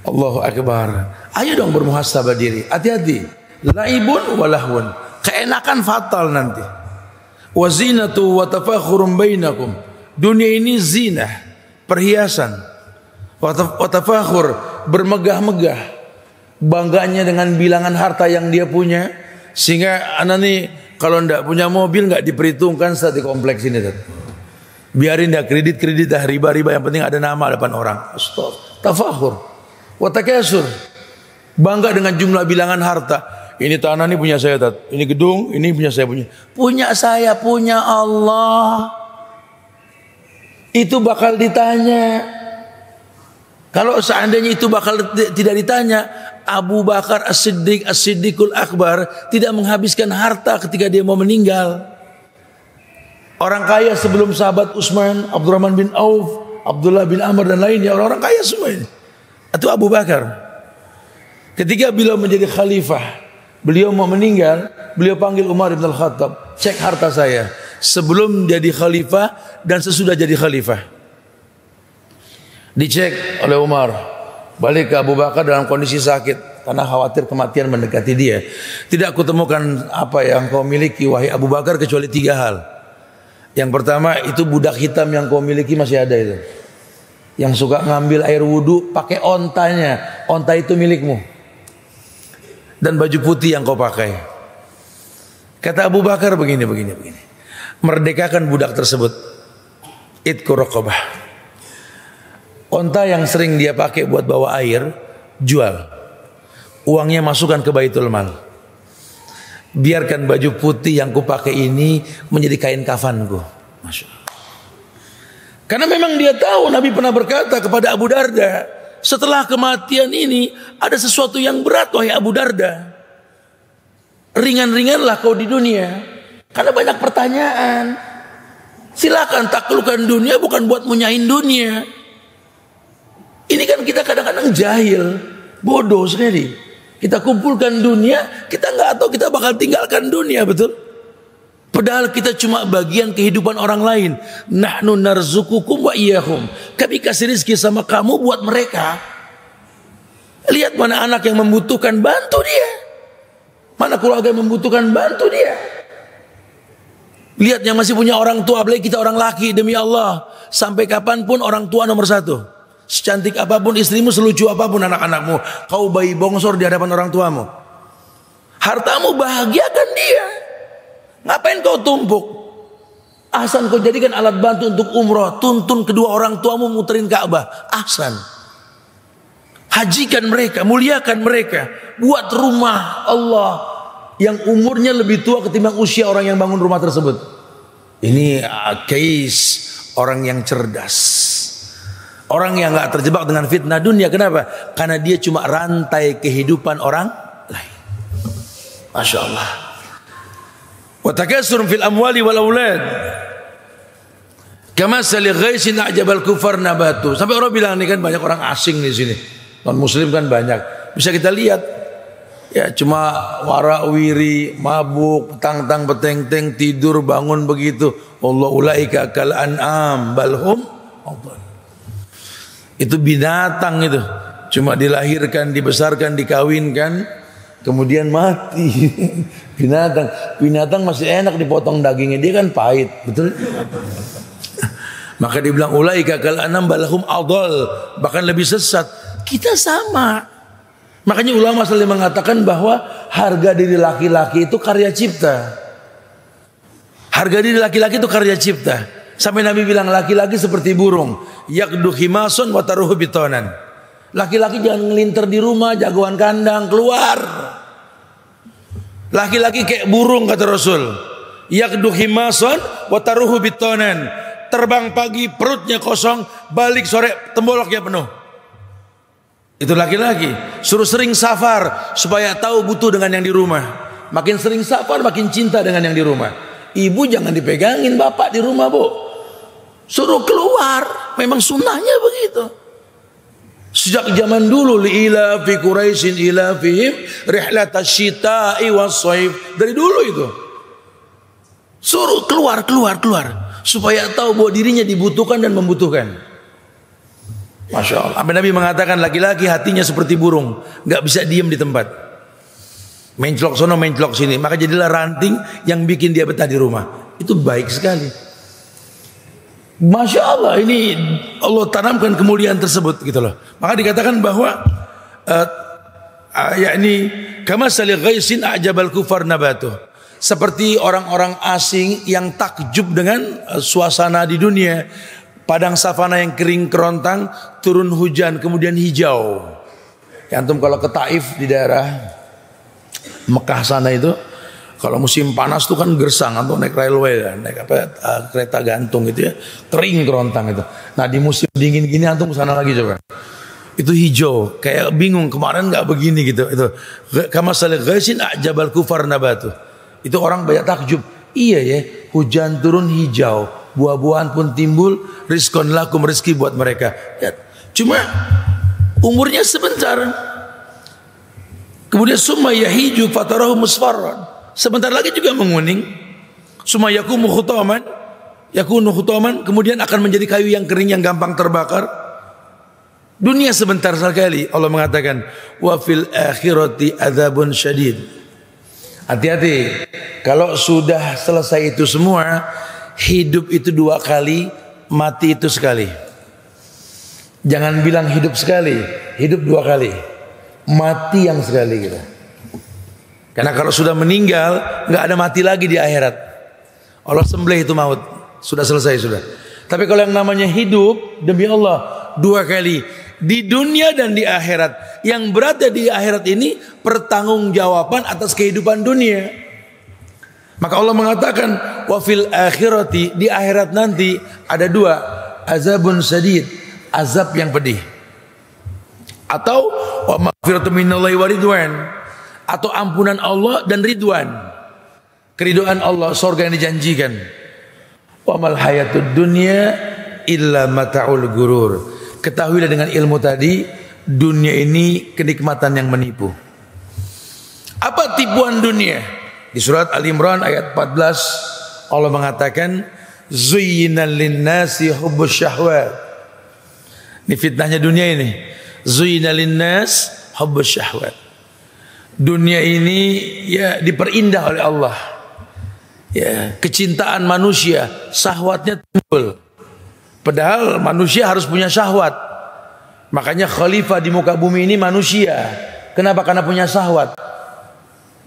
Allahu Akbar. Ayo dong bermuhasabah diri. Hati-hati. Laibun walahun. Keenakan fatal nanti. Wazinatu wa tafakhurun bainakum. Dunia ini zina, perhiasan. Wa tafakhur, bermegah-megah. Bangganya dengan bilangan harta yang dia punya. Sehingga anak nih kalau ndak punya mobil nggak diperhitungkan saat di kompleks ini. Biarin dah kredit dah riba-riba yang penting ada nama depan orang. Astagfirullah. Tafakhur. Watakasur, bangga dengan jumlah bilangan harta. Ini tanah ini punya saya, Tat. Ini gedung, ini punya saya punya. Punya saya, punya Allah. Itu bakal ditanya. Kalau seandainya itu bakal tidak ditanya, Abu Bakar As-Siddiq, As-Siddiqul Akbar tidak menghabiskan harta ketika dia mau meninggal. Orang kaya sebelum sahabat Utsman, Abdurrahman bin Auf, Abdullah bin Amr dan lainnya, orang-orang kaya semua ini. Itu Abu Bakar. Ketika beliau menjadi khalifah, beliau mau meninggal, beliau panggil Umar bin Al-Khattab, cek harta saya sebelum jadi khalifah dan sesudah jadi khalifah. Dicek oleh Umar, balik ke Abu Bakar dalam kondisi sakit karena khawatir kematian mendekati dia. Tidak kutemukan apa yang kau miliki wahai Abu Bakar kecuali 3 hal. Yang pertama itu budak hitam yang kau miliki masih ada itu, yang suka ngambil air wudhu pakai ontanya, onta itu milikmu. Dan baju putih yang kau pakai. Kata Abu Bakar begini, merdekakan budak tersebut. Idku raqabah. Onta yang sering dia pakai buat bawa air, jual. Uangnya masukkan ke Baitul Mal. Biarkan baju putih yang kupakai ini menjadi kain kafanku. Masya Allah. Karena memang dia tahu Nabi pernah berkata kepada Abu Darda, setelah kematian ini ada sesuatu yang berat wahai Abu Darda. Ringan-ringanlah kau di dunia. Karena banyak pertanyaan. Silakan taklukkan dunia bukan buat munyahin dunia. Ini kan kita kadang-kadang jahil, bodoh sekali. Kita kumpulkan dunia, kita nggak tahu kita bakal tinggalkan dunia, betul? Padahal kita cuma bagian kehidupan orang lain. Nahnu narzukukum wa iyyahum. Kami kasih rezeki sama kamu buat mereka. Lihat mana anak yang membutuhkan, bantu dia. Mana keluarga yang membutuhkan, bantu dia. Lihat yang masih punya orang tua, apalagi kita orang laki, demi Allah, sampai kapanpun orang tua nomor 1. Secantik apapun istrimu, selucu apapun anak-anakmu, kau bayi bongsor di hadapan orang tuamu. Hartamu bahagiakan dia. Ngapain kau tumpuk? Ahsan kau jadikan alat bantu untuk umroh. Tuntun kedua orang tuamu muterin Ka'bah. Ahsan. Hajikan mereka, muliakan mereka. Buat rumah Allah yang umurnya lebih tua ketimbang usia orang yang bangun rumah tersebut. Ini case orang yang cerdas. Orang yang gak terjebak dengan fitnah dunia. Kenapa? Karena dia cuma rantai kehidupan orang lain. Masya Allah. Wa takasur fil amwali wal aulad kama sali ghaisin a'jabal kufar nabatu. Sampai orang bilang ini kan banyak orang asing di sini. Non muslim kan banyak. Bisa kita lihat. Ya cuma warawiri, mabuk, petang-tang, peteng-teng, tidur, bangun begitu. Allah ulaika kal an'am balhum adall. Itu binatang itu. Cuma dilahirkan, dibesarkan, dikawinkan, kemudian mati. Binatang masih enak dipotong dagingnya, dia kan pahit, betul? Maka dibilang ulaika kal anam balahum adall, bahkan lebih sesat. Kita sama. Makanya ulama selalu mengatakan bahwa harga diri laki-laki itu karya cipta. Harga diri laki-laki itu karya cipta. Sampai Nabi bilang laki-laki seperti burung, yakdu khimasun wa taruhu bitonan. Laki-laki jangan ngelinter di rumah, jagoan kandang, keluar. Laki-laki kayak burung kata Rasul, yakdu khimasun wa taruhu bitonan. Terbang pagi perutnya kosong, balik sore temboloknya penuh. Itu laki-laki. Suruh sering safar supaya tahu butuh dengan yang di rumah. Makin sering safar makin cinta dengan yang di rumah. Ibu jangan dipegangin bapak di rumah, Bu. Suruh keluar. Memang sunnahnya begitu. Sejak zaman dulu ila fi Quraisyin ila fihim rihlatash syita'i was-shaif. Dari dulu itu. Suruh keluar supaya tahu bahwa dirinya dibutuhkan dan membutuhkan. Masya Allah. Nabi mengatakan laki-laki hatinya seperti burung, nggak bisa diam di tempat. Menclok sono, menclok sini. Maka jadilah ranting yang bikin dia betah di rumah. Itu baik sekali. Masya Allah, ini Allah tanamkan kemuliaan tersebut gitu loh. Maka dikatakan bahwa yakni kama sali ghaisin a'jabal kufar nabatu. Seperti orang-orang asing yang takjub dengan suasana di dunia. Padang savana yang kering kerontang, turun hujan kemudian hijau. Ya, antum kalau ke Taif di daerah Mekah sana itu, kalau musim panas tuh kan gersang, atau naik railway, naik kereta gantung gitu ya, kering kerontang itu. Nah di musim dingin gini antum kesana lagi coba, itu hijau, kayak bingung kemarin nggak begini gitu. Itu kama salil ghaisin a'jabal kufar nabatu. Itu orang banyak takjub. Iya ya, hujan turun hijau, buah-buahan pun timbul, rizqun lakum, rezeki buat mereka. Ya, cuma umurnya sebentar. Kemudian summa yahiju fatarahu musfarran. Sebentar lagi juga menguning. Summa yakunu khutaman, kemudian akan menjadi kayu yang kering yang gampang terbakar. Dunia sebentar sekali. Allah mengatakan wa fil akhirati adzabun syadid. Hati-hati, kalau sudah selesai itu semua, hidup itu 2 kali, mati itu sekali. Jangan bilang hidup sekali, hidup 2 kali, mati yang sekali kita. Karena kalau sudah meninggal, nggak ada mati lagi di akhirat. Allah sembelih itu maut, sudah selesai sudah. Tapi kalau yang namanya hidup, demi Allah 2 kali, di dunia dan di akhirat. Yang berada di akhirat ini pertanggungjawaban atas kehidupan dunia. Maka Allah mengatakan wa fil akhirati, di akhirat nanti ada 2, azabun sadid, azab yang pedih, atau wa maghfiratun minallahi wa ridwan, atau ampunan Allah dan ridwan, keridhaan Allah, surga yang dijanjikan. Wa mal hayatud dunya illa mata'ul gurur. Ketahuilah dengan ilmu tadi, dunia ini kenikmatan yang menipu. Apa tipuan dunia? Di surat Al-Imran ayat 14 Allah mengatakan zuyyina lin-nasi hubbus syahwat. Ini fitnahnya dunia ini. Zuyyina lin-nas hubbus syahwat. Dunia ini ya diperindah oleh Allah. Ya, kecintaan manusia, syahwatnya timbul. Padahal manusia harus punya syahwat. Makanya khalifah di muka bumi ini manusia. Kenapa? Karena punya syahwat.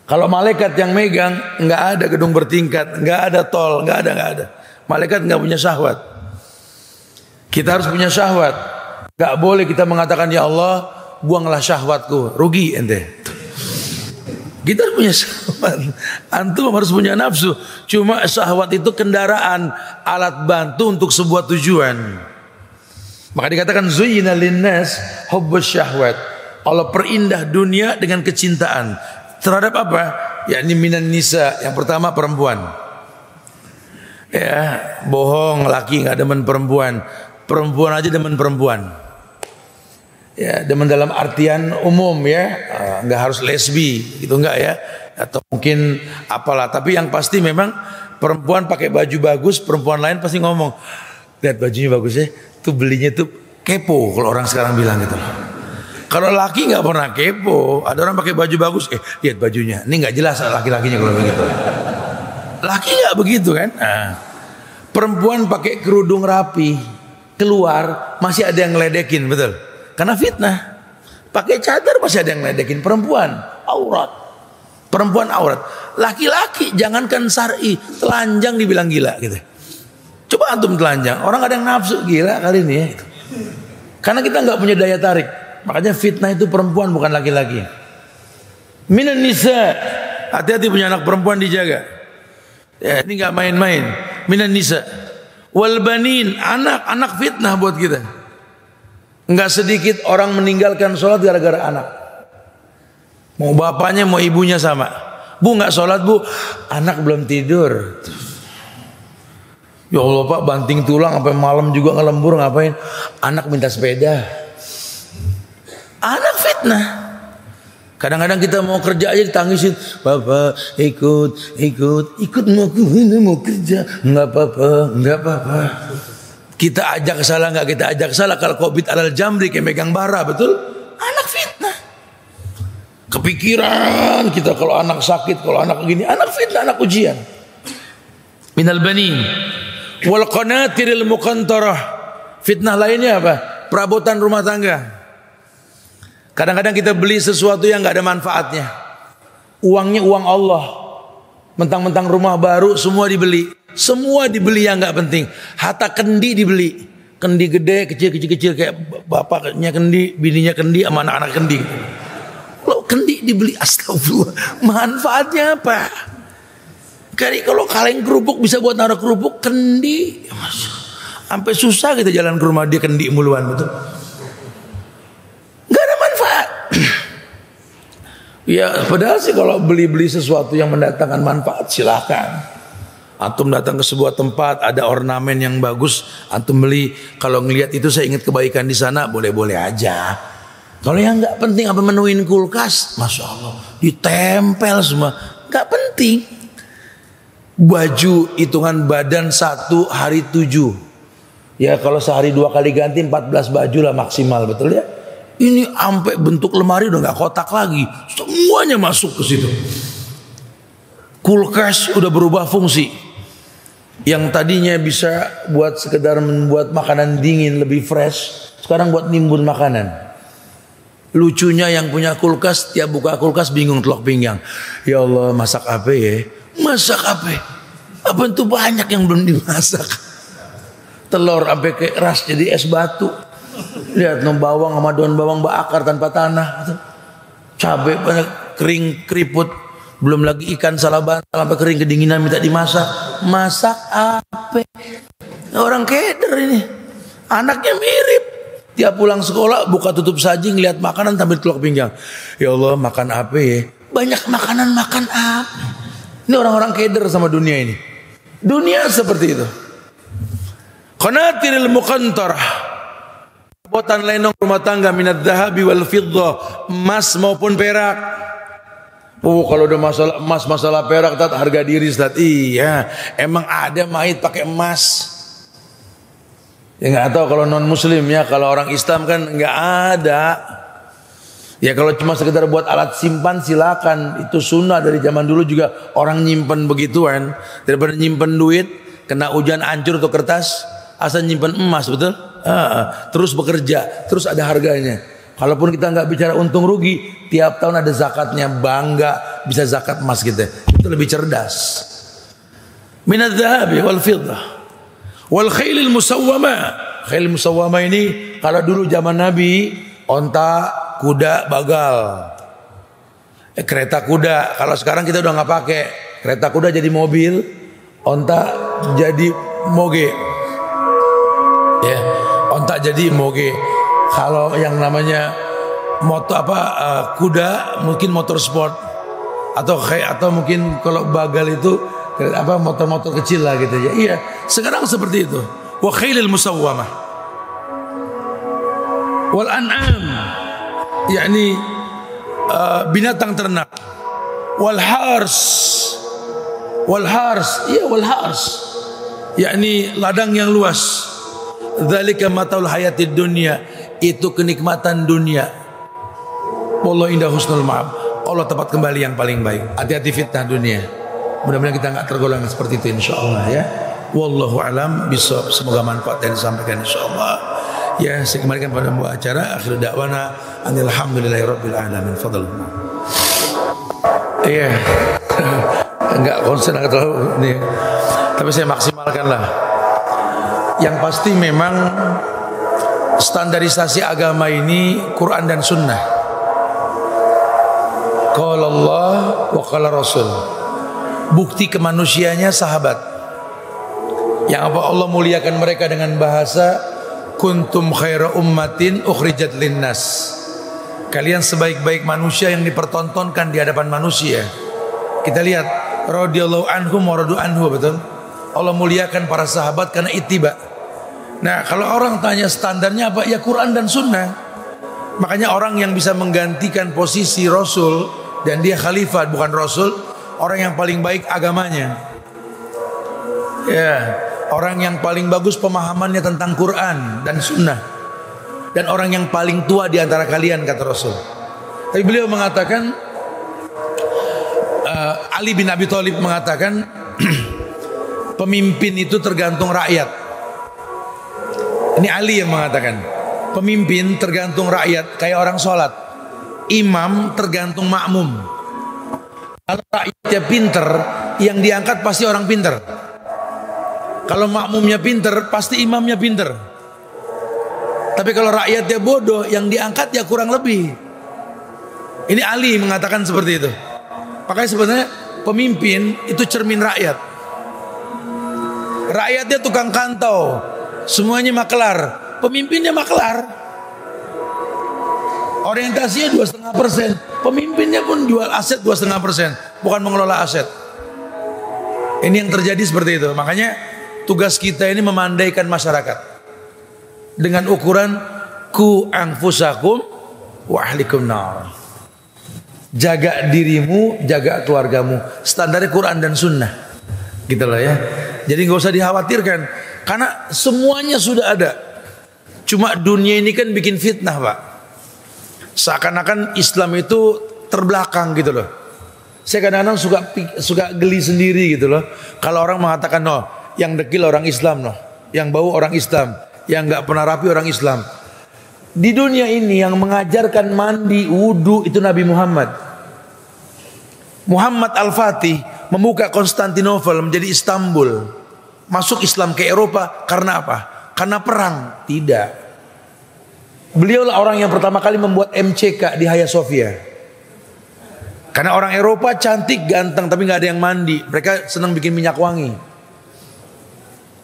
Kalau malaikat yang megang, nggak ada gedung bertingkat, nggak ada tol, nggak ada. Malaikat nggak punya syahwat. Kita harus punya syahwat. Nggak boleh kita mengatakan ya Allah, buanglah syahwatku. Rugi ente. Kita punya syahwat. Antum harus punya nafsu. Cuma syahwat itu kendaraan, alat bantu untuk sebuah tujuan. Maka dikatakan zuyyina linnas hubbus syahwat. Allah perindah dunia dengan kecintaan. Terhadap apa? Yakni minan nisa. Yang pertama perempuan. Ya, bohong, laki nggak demen perempuan. Perempuan aja demen perempuan. Ya, demen dalam artian umum ya, nggak harus lesbi gitu nggak ya, atau mungkin apalah. Tapi yang pasti memang perempuan pakai baju bagus, perempuan lain pasti ngomong, lihat bajunya bagus ya, tuh belinya tuh kepo kalau orang sekarang bilang gitu. Kalau laki nggak pernah kepo, ada orang pakai baju bagus, lihat bajunya, ini nggak jelas laki-lakinya kalau begitu. Laki nggak begitu kan? Nah, perempuan pakai kerudung rapi, keluar masih ada yang ngeledekin, betul? Karena fitnah. Pakai cadar masih ada yang ngeledekin. Perempuan aurat. Perempuan aurat. Laki-laki jangankan syar'i, telanjang dibilang gila gitu. Coba antum telanjang, orang ada yang nafsu, gila kali ini ya. Karena kita nggak punya daya tarik. Makanya fitnah itu perempuan bukan laki-laki. Minan nisa, hati-hati punya anak perempuan dijaga. Ya, ini nggak main-main. Minan nisa wal banin, anak fitnah buat kita. Enggak sedikit orang meninggalkan sholat gara-gara anak. Mau bapaknya mau ibunya sama. Bu nggak sholat bu, anak belum tidur. Ya Allah pak, banting tulang sampai malam juga ngelembur, ngapain? Anak minta sepeda. Anak fitnah. Kadang-kadang kita mau kerja aja ditangisin. Bapak ikut mau kerja. Nggak apa-apa. Kita ajak salah nggak kita ajak salah. Kalau COVID alal jamri kayak megang bara, betul? Anak fitnah. Kepikiran kita kalau anak sakit, kalau anak gini, anak fitnah, anak ujian. Minal banin wal qanatiril muqantarah. Fitnah lainnya apa? Perabotan rumah tangga. Kadang-kadang kita beli sesuatu yang nggak ada manfaatnya. Uangnya uang Allah. Mentang-mentang rumah baru semua dibeli. Semua dibeli yang nggak penting. Hatta kendi dibeli. Kendi gede, kecil kayak bapaknya kendi, bininya kendi, sama anak-anak kendi. Kalau kendi dibeli, astagfirullah. Manfaatnya apa? Kalau kaleng kerupuk bisa buat naruh kerupuk, kendi. Sampai susah kita jalan ke rumah dia kendi muluan, betul. Ya padahal sih kalau beli-beli sesuatu yang mendatangkan manfaat silahkan. Antum datang ke sebuah tempat ada ornamen yang bagus, antum beli. Kalau ngelihat itu saya ingat kebaikan di sana, boleh-boleh aja. Kalau yang nggak penting apa menuin kulkas, masya Allah ditempel semua, nggak penting. Baju hitungan badan 1 hari 7. Ya kalau sehari 2 kali ganti 14 baju lah maksimal, betul ya. Ini sampai bentuk lemari udah nggak kotak lagi, semuanya masuk ke situ. Kulkas udah berubah fungsi. Yang tadinya bisa buat sekedar membuat makanan dingin lebih fresh, sekarang buat nimbun makanan. Lucunya yang punya kulkas tiap buka kulkas bingung telok pinggang. Ya Allah masak apa ya? Masak apa? Apa itu banyak yang belum dimasak. Telur sampai keras jadi es batu. Lihat no bawang sama daun bawang bakar tanpa tanah. Cabai banyak kering keriput. Belum lagi ikan salaban sampai kering kedinginan minta dimasak. Masak apa? Orang keder ini. Anaknya mirip. Tiap pulang sekolah buka tutup saji ngeliat makanan sambil telok pinggang. Ya Allah makan apa ya? Banyak makanan makan apa? Ini orang-orang keder sama dunia ini. Dunia seperti itu. Qanatiril muqantarah. Botan lenong rumah tangga minad dhahabi wal fiddah, emas maupun perak. Oh kalau udah masalah emas, masalah perak, tat harga diri, tat. Iya, emang ada mayit pakai emas. Ya nggak tahu kalau non muslim ya, kalau orang Islam kan nggak ada. Ya kalau cuma sekedar buat alat simpan silakan, itu sunnah dari zaman dulu juga orang nyimpen begituan. Daripada nyimpen duit, kena hujan hancur tuh kertas, asal nyimpen emas, betul? Terus bekerja, terus ada harganya. Kalaupun kita nggak bicara untung rugi, tiap tahun ada zakatnya, bangga bisa zakat emas kita. Itu lebih cerdas. Minadz dzahabi wal fiddah wal khailil musawwama. Khail musawwama ini kalau dulu zaman Nabi onta, kuda, bagal. Kereta kuda. Kalau sekarang kita udah nggak pakai. Kereta kuda jadi mobil, onta jadi moge. Ya, onta jadi moge. Kalau yang namanya kuda mungkin motor sport atau mungkin kalau bagal itu motor-motor kecil lah gitu ya. Iya, sekarang seperti itu. Wa khailil musawwamah wal an'am, yakni binatang ternak. Wal hars, yakni ladang yang luas. Dzalika mataul hayatid dunya, itu kenikmatan dunia. Wallahu indah husnul ma'ab, Allah tempat kembali yang paling baik. Hati-hati fitnah dunia. Mudah-mudahan kita enggak tergolong seperti itu insyaallah ya. Wallahu alam bisawab. Semoga manfaat yang disampaikan insyaallah. Ya, saya kembalikan pada pembawa acara. Akhir da'wana alhamdulillahirabbil alamin. Fadhlan. Iya. Enggak konsen enggak terlalu ini. Tapi saya maksimalkan lah. Yang pasti memang standarisasi agama ini Quran dan Sunnah. Qala Allah wa qala Rasul. Bukti kemanusiaannya sahabat. Yang apa Allah muliakan mereka dengan bahasa kuntum khaira ummatin ukhrijat linnas. Kalian sebaik-baik manusia yang dipertontonkan di hadapan manusia. Kita lihat radhiyallahu anhum wa radu anhu, betul? Allah muliakan para sahabat karena ittiba. Nah kalau orang tanya standarnya apa? Ya Quran dan Sunnah. Makanya orang yang bisa menggantikan posisi Rasul dan dia khalifah bukan Rasul, orang yang paling baik agamanya. Ya, orang yang paling bagus pemahamannya tentang Quran dan Sunnah. Dan orang yang paling tua di antara kalian, kata Rasul. Tapi beliau mengatakan, Ali bin Abi Thalib mengatakan, pemimpin itu tergantung rakyat. Ini Ali yang mengatakan, pemimpin tergantung rakyat, kayak orang sholat. Imam tergantung makmum. Kalau rakyatnya pinter, yang diangkat pasti orang pinter. Kalau makmumnya pinter, pasti imamnya pinter. Tapi kalau rakyatnya bodoh, yang diangkat ya kurang lebih. Ini Ali mengatakan seperti itu. Makanya sebenarnya pemimpin itu cermin rakyat. Rakyatnya tukang kantau, semuanya makelar, pemimpinnya makelar. Orientasinya 2,5%, Pemimpinnya pun jual aset 2,5%, bukan mengelola aset. Ini yang terjadi seperti itu. Makanya tugas kita ini memandaikan masyarakat dengan ukuran ku anfusakum wa ahlikum nar. Jaga dirimu, jaga keluargamu. Standarnya Quran dan Sunnah, gitu loh ya. Jadi nggak usah dikhawatirkan, karena semuanya sudah ada. Cuma dunia ini kan bikin fitnah, Pak. Seakan-akan Islam itu terbelakang gitu loh. Saya kadang-kadang suka geli sendiri gitu loh. Kalau orang mengatakan, no, yang dekil orang Islam, no, yang bau orang Islam, yang nggak pernah rapi orang Islam. Di dunia ini yang mengajarkan mandi, wudu itu Nabi Muhammad. Muhammad Al-Fatih membuka Konstantinopel menjadi Istanbul. Masuk Islam ke Eropa karena apa? Karena perang? Tidak. Beliaulah orang yang pertama kali membuat MCK di Hagia Sophia. Karena orang Eropa cantik, ganteng, tapi nggak ada yang mandi. Mereka senang bikin minyak wangi.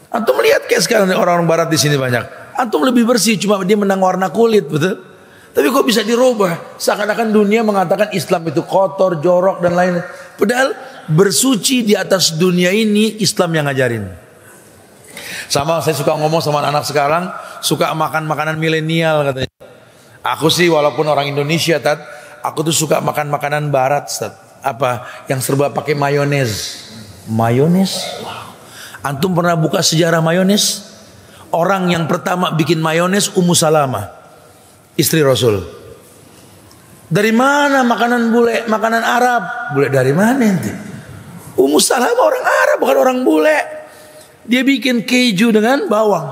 Antum lihat kayak sekarang orang-orang Barat di sini banyak. Antum lebih bersih, cuma dia menang warna kulit, betul? Tapi kok bisa dirubah? Seakan-akan dunia mengatakan Islam itu kotor, jorok dan lain. Padahal bersuci di atas dunia ini Islam yang ngajarin. Sama saya suka ngomong sama anak sekarang, suka makan makanan milenial katanya. Aku sih walaupun orang Indonesia, Tat, aku tuh suka makan makanan barat, Tat. Apa? Yang serba pakai mayones. Mayones? Wow. Antum pernah buka sejarah mayones? Orang yang pertama bikin mayones Ummu Salamah, istri Rasul. Dari mana makanan bule? Makanan Arab. Bule dari mana nanti? Ummu Salamah orang Arab, bukan orang bule. Dia bikin keju dengan bawang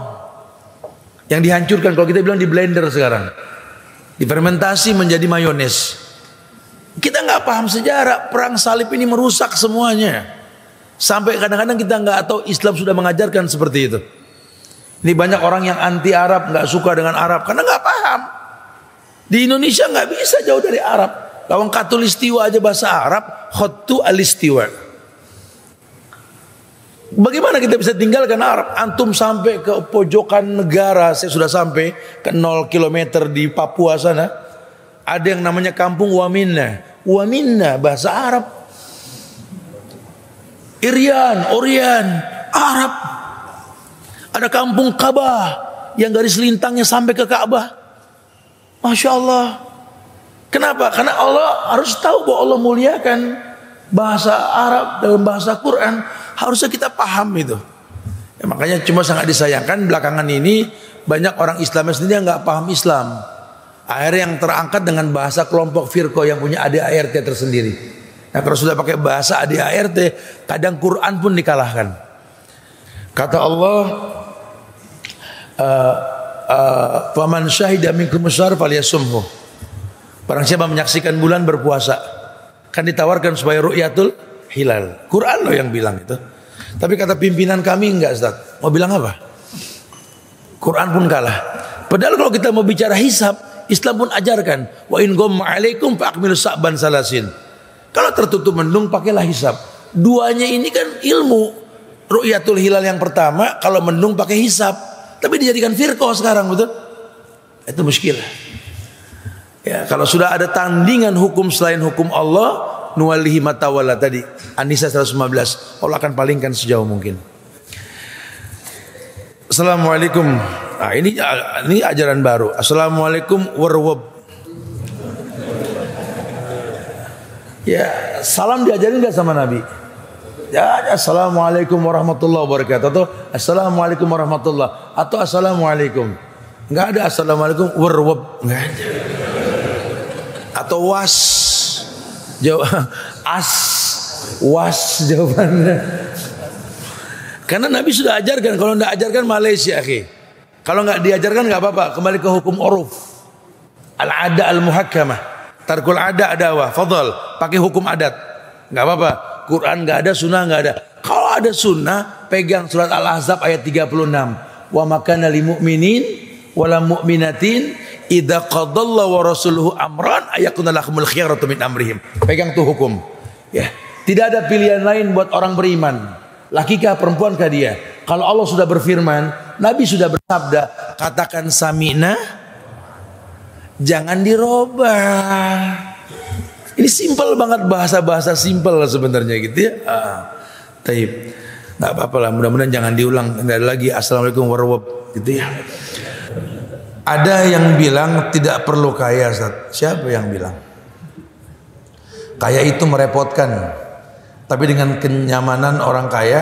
yang dihancurkan, kalau kita bilang di blender sekarang, difermentasi menjadi mayones. Kita nggak paham sejarah. Perang salib ini merusak semuanya. Sampai kadang-kadang kita nggak tahu Islam sudah mengajarkan seperti itu. Ini banyak orang yang anti Arab, nggak suka dengan Arab karena nggak paham. Di Indonesia nggak bisa jauh dari Arab. Lawang katulistiwa aja bahasa Arab, khottu alistiwa. Bagaimana kita bisa tinggalkan Arab? Antum sampai ke pojokan negara, saya sudah sampai ke 0 km di Papua sana. Ada yang namanya kampung Waminna. Waminna bahasa Arab. Irian, Orian, Arab. Ada kampung Ka'bah yang garis lintangnya sampai ke Ka'bah. Masya Allah. Kenapa? Karena Allah harus tahu bahwa Allah muliakan bahasa Arab dalam bahasa Quran. Harusnya kita paham itu. Ya, makanya cuma sangat disayangkan belakangan ini banyak orang Islam sendiri yang nggak paham Islam. Akhirnya yang terangkat dengan bahasa kelompok firqah yang punya ADART tersendiri. Nah kalau sudah pakai bahasa ADART, kadang Quran pun dikalahkan. Kata Allah, faman syahida minkum syahra falyasumhu. Barang siapa menyaksikan bulan berpuasa. Kan ditawarkan supaya ru'yatul hilal. Quran loh yang bilang itu. Tapi kata pimpinan kami enggak, Ustaz. Mau bilang apa? Quran pun kalah. Padahal kalau kita mau bicara hisab, Islam pun ajarkan, wa in ghamma alaikum fa akmilu sa'ban salasin. Kalau tertutup mendung pakailah hisab. Duanya ini kan ilmu. Ru'yatul hilal yang pertama, kalau mendung pakai hisab. Tapi dijadikan firqah sekarang, betul? Itu muskilah. Ya, kalau sudah ada tandingan hukum selain hukum Allah, nuwallihi matawalla tadi An-Nisa 115, Allah akan palingkan sejauh mungkin. Assalamualaikum. Nah, ini ajaran baru. Assalamualaikum warwab. Ya, salam diajarin enggak sama Nabi? Ya, assalamualaikum warahmatullahi wabarakatuh, atau assalamualaikum warahmatullah, atau assalamualaikum. Enggak ada assalamualaikum warwab, enggak ada. Atau was. Was jawabannya. Karena Nabi sudah ajarkan. Kalau tidak ajarkan Malaysia, akhi. Kalau nggak diajarkan nggak apa-apa. Kembali ke hukum uruf. Al-ada al-muhakkamah. Tarkul ada adawah. Fadal. Pakai hukum adat. Nggak apa-apa. Quran nggak ada, sunnah nggak ada. Kalau ada sunnah, pegang surat Al-Ahzab ayat 36. Wa makana lil mu'minin wala mu'minatin idza qadallahu wa rasuluhu amran ayakuna lahumul khiyaratu min amrihim. Pegang tuh hukum. Ya, tidak ada pilihan lain buat orang beriman. Laki kah perempuan kah dia? Kalau Allah sudah berfirman, Nabi sudah bersabda, katakan sami'na, jangan dirubah. Ini simpel banget, bahasa-bahasa simpel sebenarnya gitu ya. Taib. Nggak apa-apa lah, mudah-mudahan jangan diulang. Nggak ada lagi assalamualaikum warahmatullahi gitu ya. Ada yang bilang tidak perlu kaya, Ustaz. Siapa yang bilang? Kaya itu merepotkan. Tapi dengan kenyamanan orang kaya,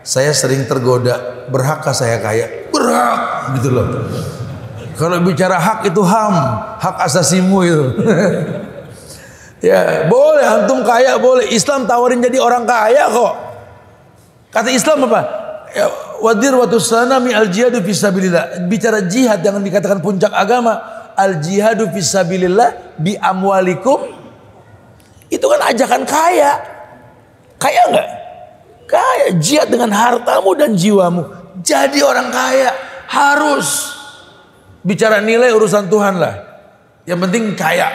saya sering tergoda. Berhakkah saya kaya? Berhak, gitu loh. Kalau bicara hak itu hak asasimu itu. Ya, boleh antum kaya, boleh. Islam tawarin jadi orang kaya kok. Kata Islam apa? Ya, wadir watus sanami al jihadu fisabilillah. Bicara jihad yang dikatakan puncak agama, al jihadu fisabilillah bi amwalikum. Itu kan ajakan kaya. Kaya enggak? Kaya, jihad dengan hartamu dan jiwamu. Jadi orang kaya harus. Bicara nilai urusan Tuhan lah. Yang penting kaya.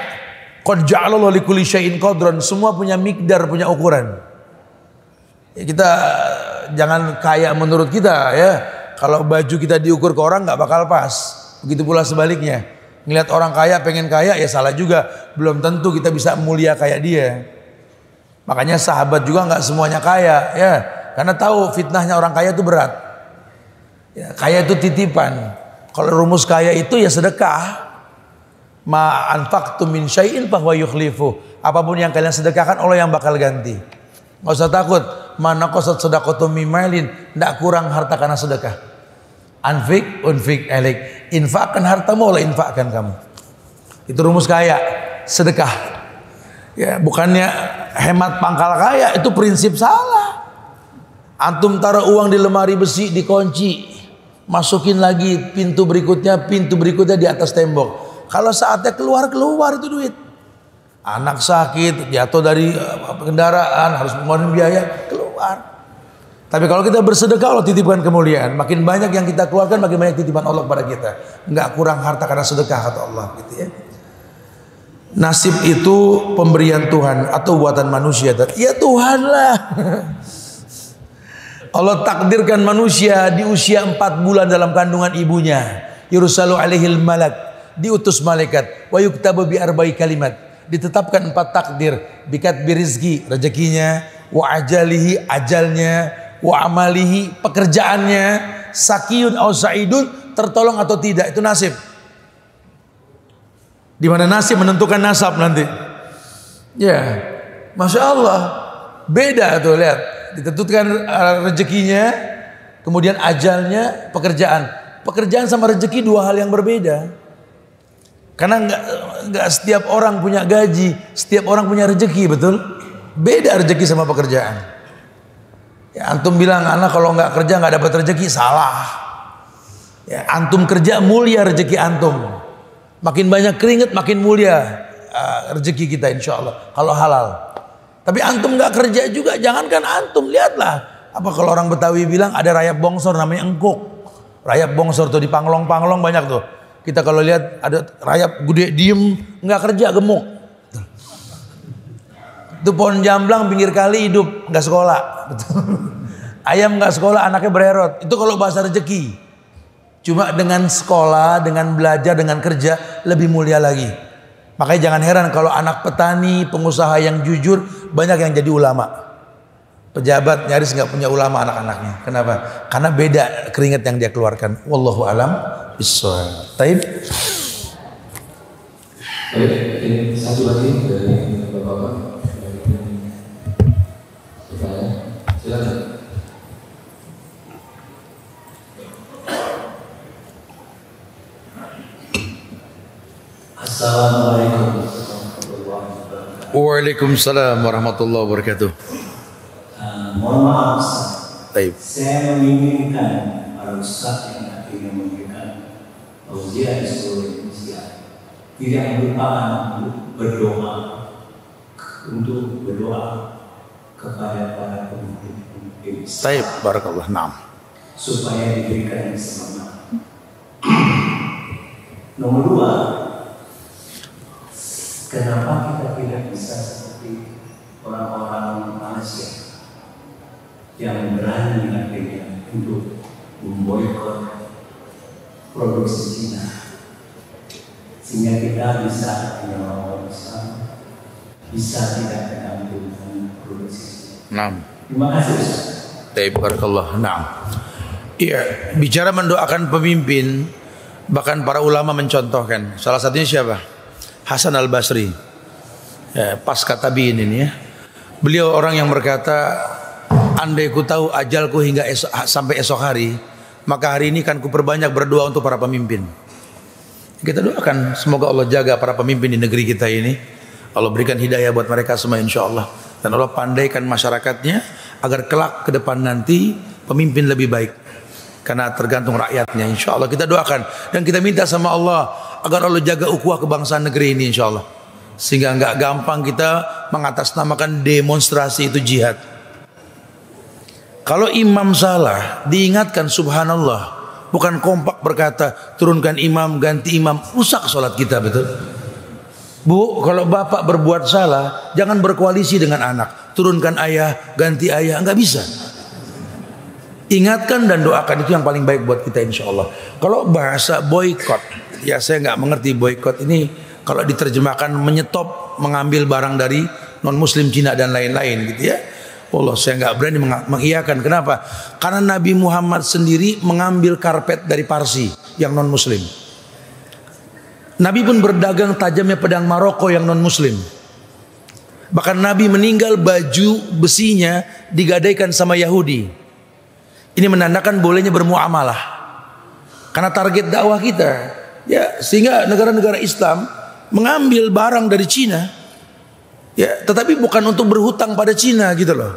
Qad ja'alallahu likulli syai'in qadran. Semua punya mikdar, punya ukuran. Ya, kita jangan kaya menurut kita ya. Kalau baju kita diukur ke orang nggak bakal pas. Begitu pula sebaliknya. Ngelihat orang kaya pengen kaya ya salah juga. Belum tentu kita bisa mulia kayak dia. Makanya sahabat juga nggak semuanya kaya ya. Karena tahu fitnahnya orang kaya itu berat. Ya, kaya itu titipan. Kalau rumus kaya itu ya sedekah. Ma anfaqtum min syai'in fahuwa yukhlifu. Apapun yang kalian sedekahkan Allah yang bakal ganti. Enggak usah takut. Mana qasat sadaqatum min malin, enggak kurang harta karena sedekah. Unfik alik. Infakkan hartamu, Allah infakkan kamu. Itu rumus kaya, sedekah. Ya, bukannya hemat pangkal kaya, itu prinsip salah. Antum taruh uang di lemari besi dikunci. Masukin lagi pintu berikutnya di atas tembok. Kalau saatnya keluar itu duit. Anak sakit, jatuh dari kendaraan, harus mengeluarkan biaya, keluar. Tapi kalau kita bersedekah Allah titipkan kemuliaan. Makin banyak yang kita keluarkan, makin banyak titipan Allah pada kita. Enggak kurang harta karena sedekah kata Allah gitu ya. Nasib itu pemberian Tuhan atau buatan manusia? Ya Tuhan lah. Allah takdirkan manusia di usia 4 bulan dalam kandungan ibunya. Yursalu alaihil malak, diutus malaikat. Wa yuktabu bi arba'i kalimat, ditetapkan 4 takdir. Bikat birizki, rezekinya. Wa ajalihi, ajalnya. Wa amalihi, pekerjaannya. Sakiyun au sa'idun, tertolong atau tidak, itu nasib. Di mana nasib menentukan nasab nanti. Ya, Masya Allah. Beda tuh, lihat. Ditentukan rezekinya, kemudian ajalnya, pekerjaan. Pekerjaan sama rezeki 2 hal yang berbeda. Karena nggak setiap orang punya gaji, setiap orang punya rezeki, betul? Beda rezeki sama pekerjaan. Ya, antum bilang anak kalau nggak kerja nggak dapat rezeki, salah. Ya, antum kerja mulia rezeki antum. Makin banyak keringat makin mulia rezeki kita insya Allah kalau halal. Tapi antum nggak kerja juga, jangankan antum, lihatlah. Apa kalau orang Betawi bilang ada rayap bongsor namanya engkuk. Rayap bongsor tuh di panglong-panglong banyak tuh. Kita kalau lihat ada rayap gede diem nggak kerja gemuk. Itu pohon jamblang pinggir kali hidup nggak sekolah. Ayam nggak sekolah anaknya bererot. Itu kalau bahasa rezeki. Cuma dengan sekolah, dengan belajar, dengan kerja lebih mulia lagi. Makanya jangan heran kalau anak petani, pengusaha yang jujur banyak yang jadi ulama. Pejabat nyaris nggak punya ulama anak-anaknya. Kenapa? Karena beda keringat yang dia keluarkan. Wallahu alam bishawab. Taib. Ini satu lagi dari Bapak-bapak. Silakan. Assalamualaikum warahmatullahi wabarakatuh. Waalaikumsalam warahmatullahi wabarakatuh. Mohon maaf, Taib. saya menginginkan para ustaz yang akhirnya memberikan tausiah di seluruh Indonesia tidak melupakan untuk berdoa kepada para pemimpin Taib, barakallah. Naam. supaya diberikan semangat. Nomor 2, kenapa kita tidak bisa seperti orang-orang Malaysia yang berani akhirnya untuk memboikot produksi Cina, sehingga kita bisa menolong Islam bisa tidak terganggu dengan produksi. Naam. Terima kasih Ustaz. Barakallah. Naam. Iya, bicara mendoakan pemimpin, bahkan para ulama mencontohkan. Salah satunya siapa? Hasan Al-Basri. Ya, pasca tabi'in ini ya. Beliau orang yang berkata, andai ku tahu ajalku hingga sampai esok hari, maka hari ini kan ku perbanyak berdoa untuk para pemimpin. Kita doakan semoga Allah jaga para pemimpin di negeri kita ini. Allah berikan hidayah buat mereka semua insya Allah. Dan Allah pandaikan masyarakatnya agar kelak ke depan nanti pemimpin lebih baik. Karena tergantung rakyatnya insya Allah. Kita doakan dan kita minta sama Allah agar Allah jaga ukhuwah kebangsaan negeri ini insya Allah. Sehingga enggak gampang kita mengatasnamakan demonstrasi itu jihad. Kalau imam salah diingatkan subhanallah, bukan kompak berkata turunkan imam ganti imam, rusak sholat kita, betul? Bu, kalau bapak berbuat salah jangan berkoalisi dengan anak, turunkan ayah ganti ayah, enggak bisa. Ingatkan dan doakan, itu yang paling baik buat kita insya Allah. Kalau bahasa boykot, ya saya nggak mengerti boykot ini. Kalau diterjemahkan menyetop mengambil barang dari non muslim Cina dan lain-lain gitu ya. Allah, saya nggak berani mengiyakan. Kenapa? Karena Nabi Muhammad sendiri mengambil karpet dari Parsi yang non muslim. Nabi pun berdagang tajamnya pedang Maroko yang non muslim. Bahkan Nabi meninggal baju besinya digadaikan sama Yahudi. Ini menandakan bolehnya bermuamalah. Karena target dakwah kita, ya, sehingga negara-negara Islam mengambil barang dari Cina, ya, tetapi bukan untuk berhutang pada Cina gitu loh.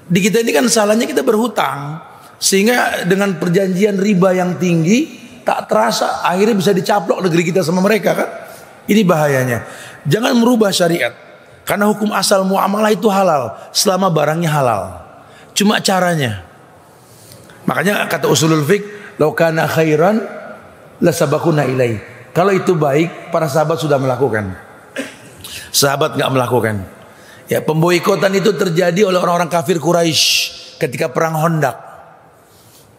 Di kita ini kan salahnya kita berhutang, sehingga dengan perjanjian riba yang tinggi, tak terasa akhirnya bisa dicaplok negeri kita sama mereka kan. Ini bahayanya. Jangan merubah syariat, karena hukum asal muamalah itu halal selama barangnya halal. Cuma caranya. Makanya kata usulul fiqh, "Lau kana khairan lasabaquna ilaih." Kalau itu baik, para sahabat sudah melakukan. Sahabat enggak melakukan. Ya, pemboikotan itu terjadi oleh orang-orang kafir Quraisy ketika perang Khandaq.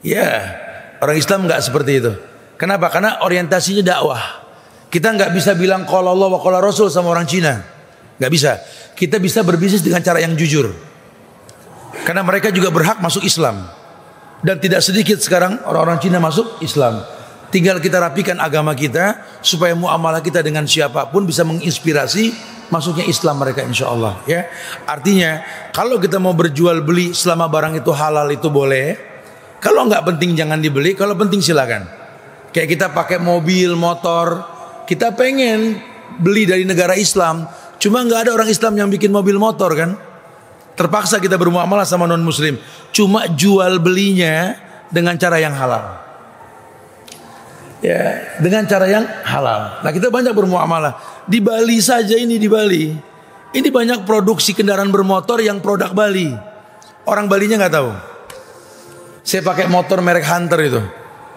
Ya, orang Islam enggak seperti itu. Kenapa? Karena orientasinya dakwah. Kita enggak bisa bilang qala Allah wa qala Rasul sama orang Cina. Enggak bisa. Kita bisa berbisnis dengan cara yang jujur. Karena mereka juga berhak masuk Islam. Dan tidak sedikit sekarang orang-orang Cina masuk Islam. Tinggal kita rapikan agama kita supaya muamalah kita dengan siapapun bisa menginspirasi masuknya Islam mereka insya Allah. Ya, artinya kalau kita mau berjual beli selama barang itu halal itu boleh. Kalau nggak penting jangan dibeli. Kalau penting silakan. Kayak kita pakai mobil, motor, kita pengen beli dari negara Islam, cuma nggak ada orang Islam yang bikin mobil motor kan. Terpaksa kita bermuamalah sama non muslim. Cuma jual belinya dengan cara yang halal. Ya, dengan cara yang halal. Nah, kita banyak bermuamalah. Di Bali saja ini, di Bali. Ini banyak produksi kendaraan bermotor yang produk Bali. Orang Balinya nggak tahu. Saya pakai motor merek Hunter itu.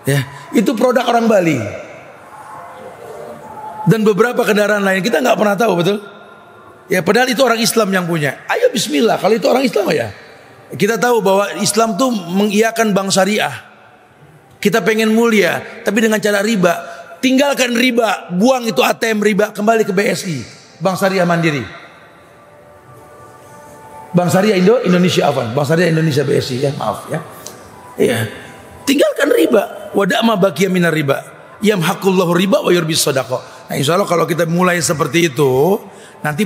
Ya, itu produk orang Bali. Dan beberapa kendaraan lain kita nggak pernah tahu, betul? Ya, padahal itu orang Islam yang punya. Ayo bismillah, kalau itu orang Islam ya. Kita tahu bahwa Islam tuh mengiyakan bank syariah. Kita pengen mulia, tapi dengan cara riba. Tinggalkan riba, buang itu ATM riba, kembali ke BSI, Bank Syariah Mandiri. Bank Syariah Indonesia apa? Bank Syariah Indonesia BSI ya, maaf ya. Iya. Tinggalkan riba. Wada' ma baqiya minar riba. Yamhaqullahu riba wa yurbis shadaqah. Nah, insyaallah kalau kita mulai seperti itu, nanti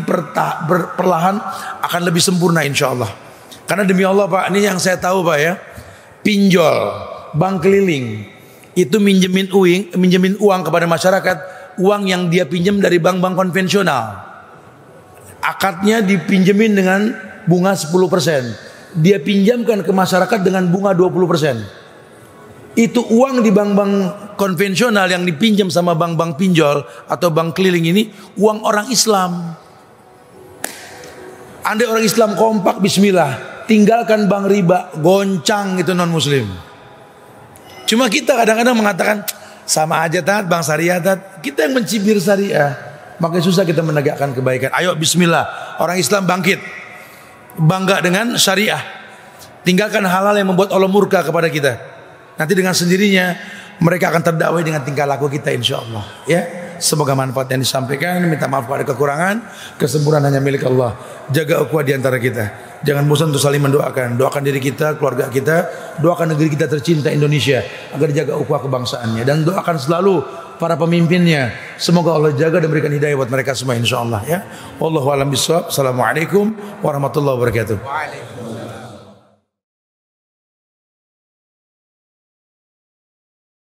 perlahan akan lebih sempurna insyaallah. Karena demi Allah Pak, ini yang saya tahu Pak ya, pinjol, bank keliling itu minjemin uang kepada masyarakat, uang yang dia pinjam dari bank-bank konvensional. Akadnya dipinjemin dengan bunga 10%. Dia pinjamkan ke masyarakat dengan bunga 20%. Itu uang di bank-bank konvensional yang dipinjam sama bank-bank pinjol atau bank keliling ini uang orang Islam. Andai orang Islam kompak, bismillah, tinggalkan bank riba, goncang itu non muslim. Cuma kita kadang-kadang mengatakan sama aja tat, bank syariah tat. Kita yang mencibir syariah, makanya susah kita menegakkan kebaikan. Ayo bismillah, orang Islam bangkit, bangga dengan syariah. Tinggalkan hal-hal yang membuat Allah murka kepada kita. Nanti dengan sendirinya mereka akan terdakwai dengan tingkah laku kita insya Allah. Ya. Semoga manfaat yang disampaikan. Minta maaf pada kekurangan. Kesempurnaan hanya milik Allah. Jaga ukhuwah di antara kita. Jangan bosan untuk saling mendoakan. Doakan diri kita, keluarga kita, doakan negeri kita tercinta Indonesia agar jaga ukhuwah kebangsaannya, dan doakan selalu para pemimpinnya. Semoga Allah jaga dan berikan hidayah buat mereka semua insyaallah ya. Wallahu a'lam bishawab. Assalamualaikum warahmatullahi wabarakatuh.